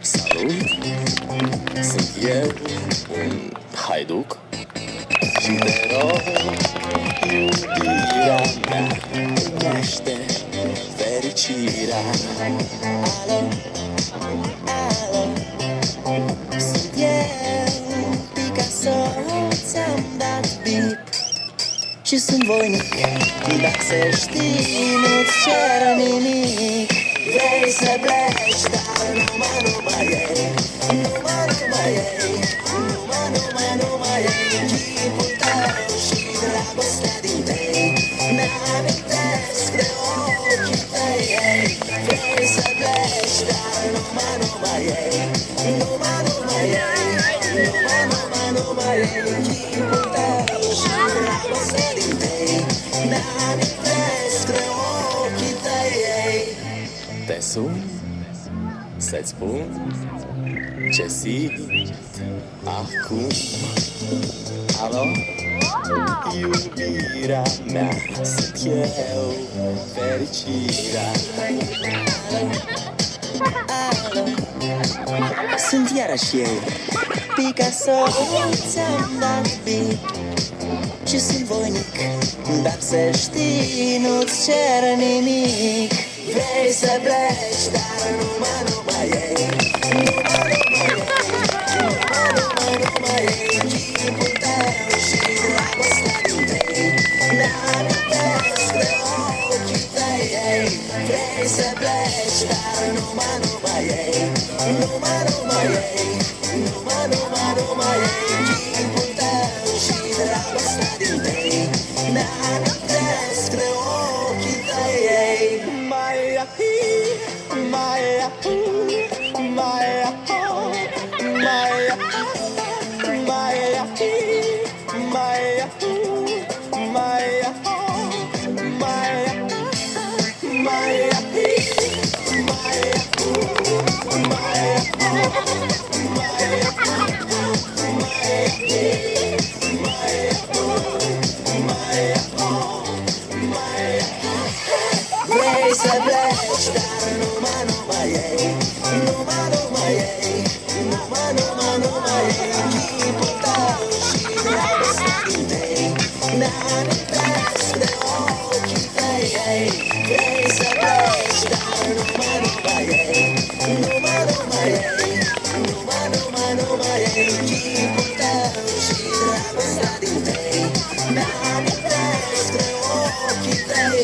Salut! Sunt eu, un haiduc și te rog, iubirea mea cunoaște fericirea. Alo, alo, sunt eu, Picasso, ți-am dat bip și sunt voinic, dar să știi, nu-ți cer nimic. Vrei să pleci, dar numai ei, numai ei, numai ei, chipul tău și dragostea din tei. Mi-amintesc de ochii Te sun să-ți spun ce simt acum. Alo? Iubirea mea sunt eu, fericirea. Alo? Sunt iarăși eu, Picasso, ți-am dat beat și sunt voinic, dar să știi, nu-ți cer nimic. Vrei să pleci, dar numai ei. Numai ei, chipul tău și dragostea din tei ne-amintesc de ochii tăi. Vrei să pleci, dar numai ei. Numai ei, numai ei, chipul tău și dragostea din tei ne-amintesc de ochii tăi. Maya, Maya, Maya, Maya, Maya, Maya, Maya, Maya, Maya, vrei să pleci, dar numai ei. Numai ei. Numai ei. Chipul tău și dragostea din tei ne-amintesc de ochii tăi. Vrei să pleci, dar numai ei. Numai ei. Numai ei. Chipul tău și dragostea din tei ne-amintesc de ochii tăi.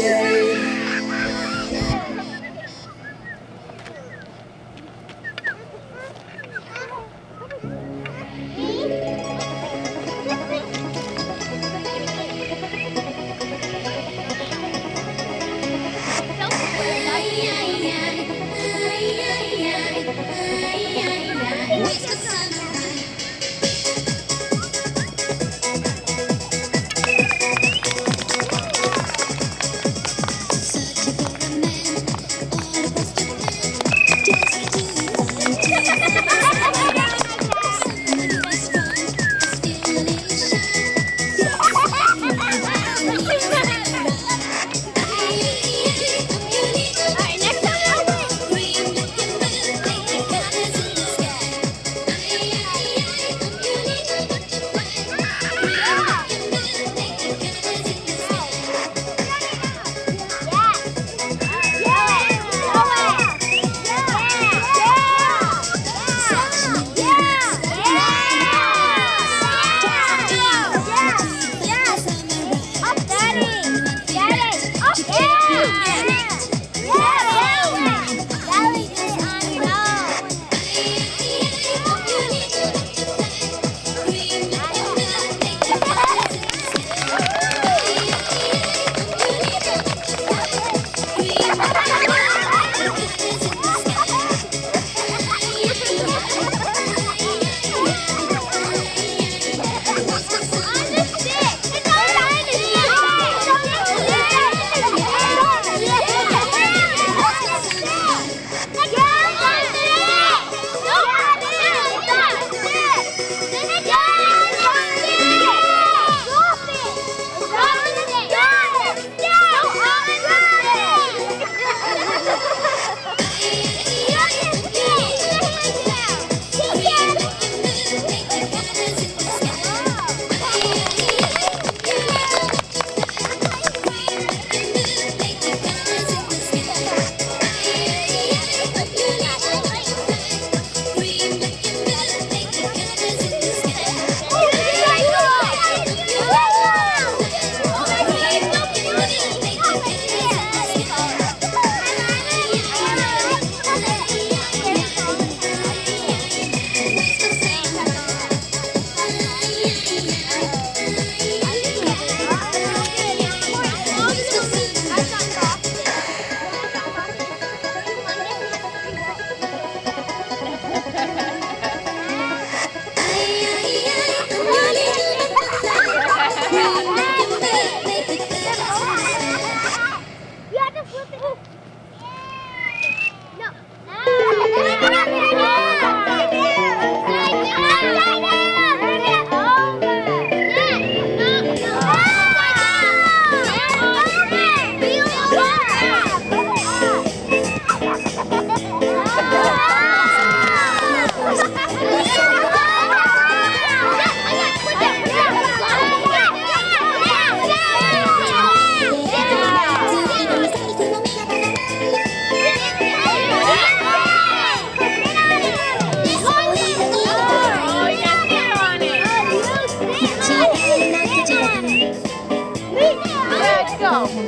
Now,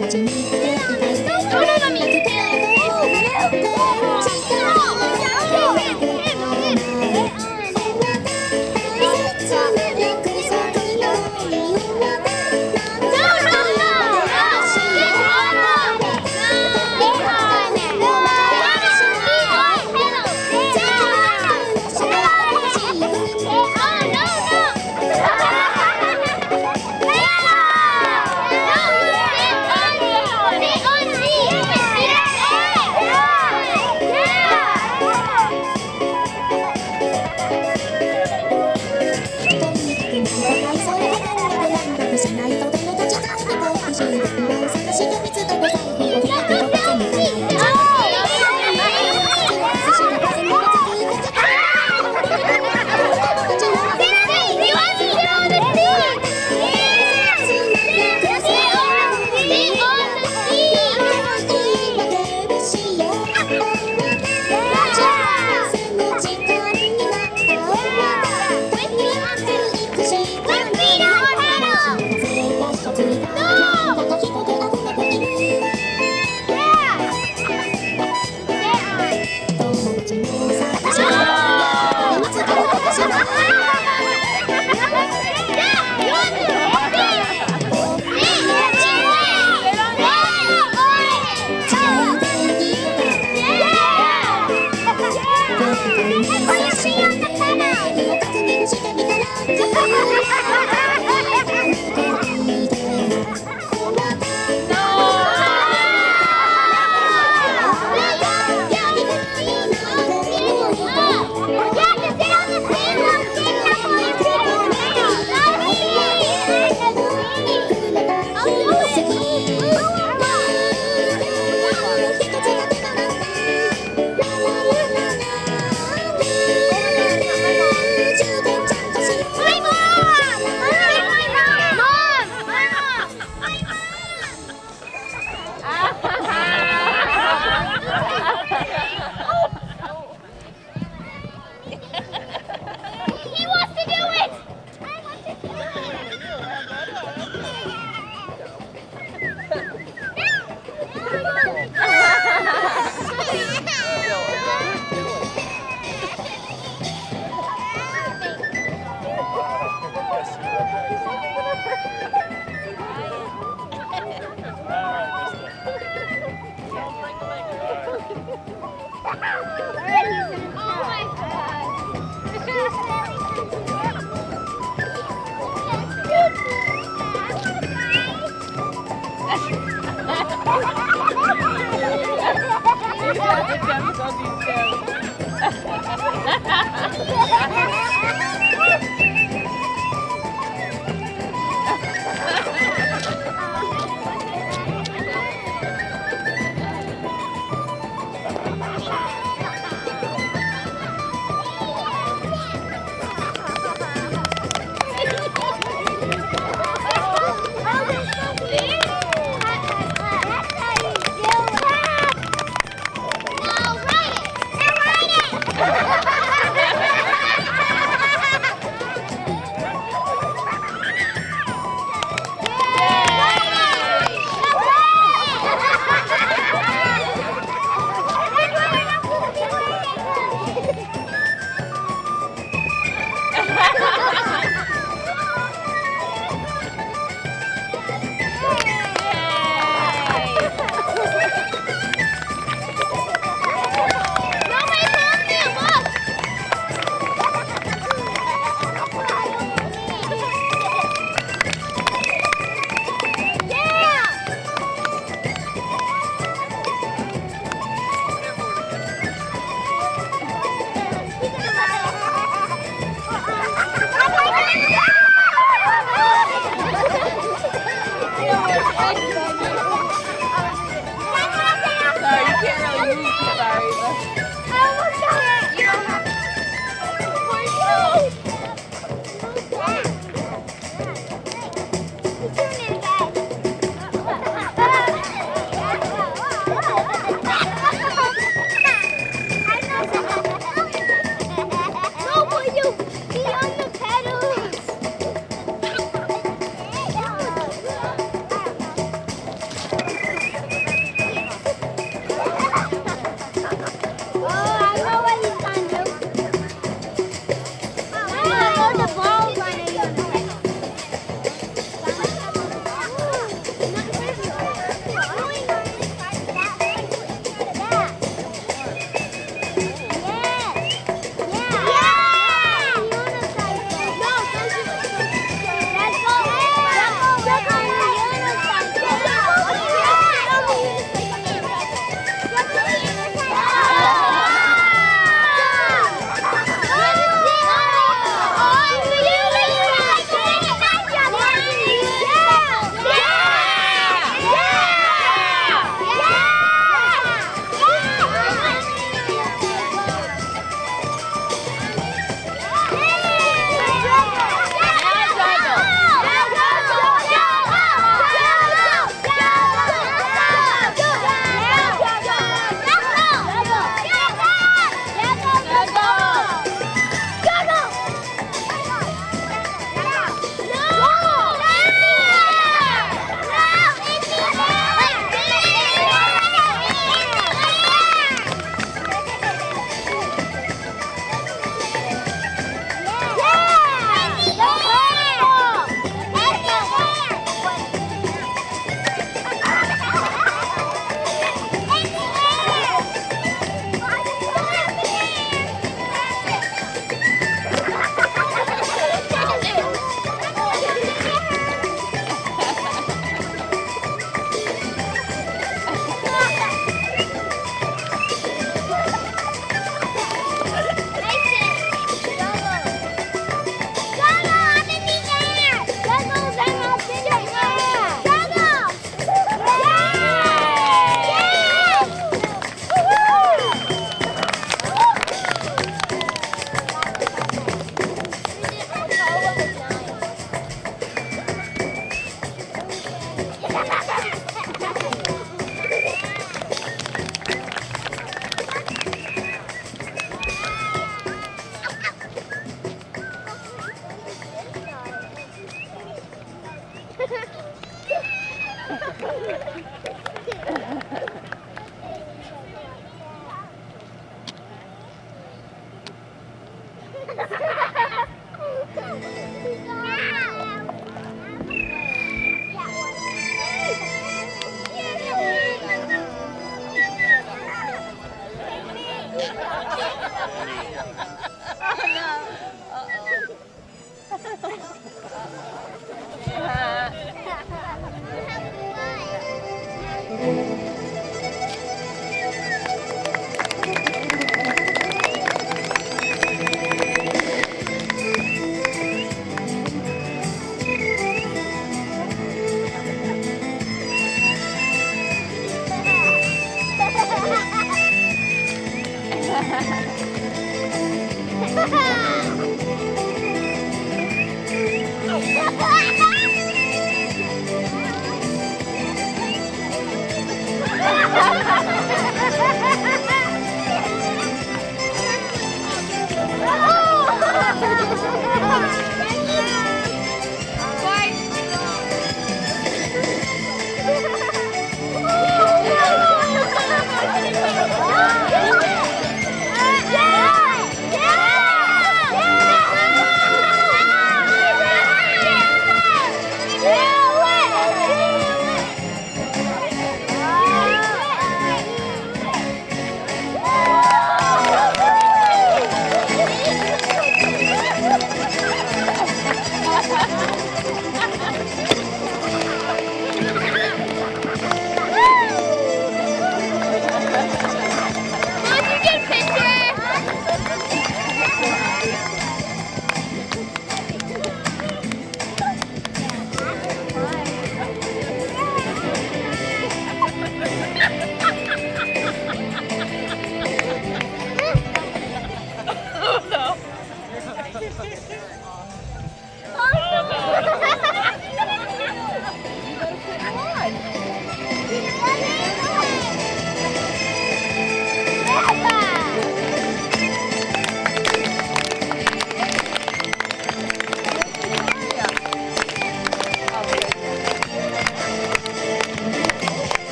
right.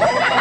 Bye.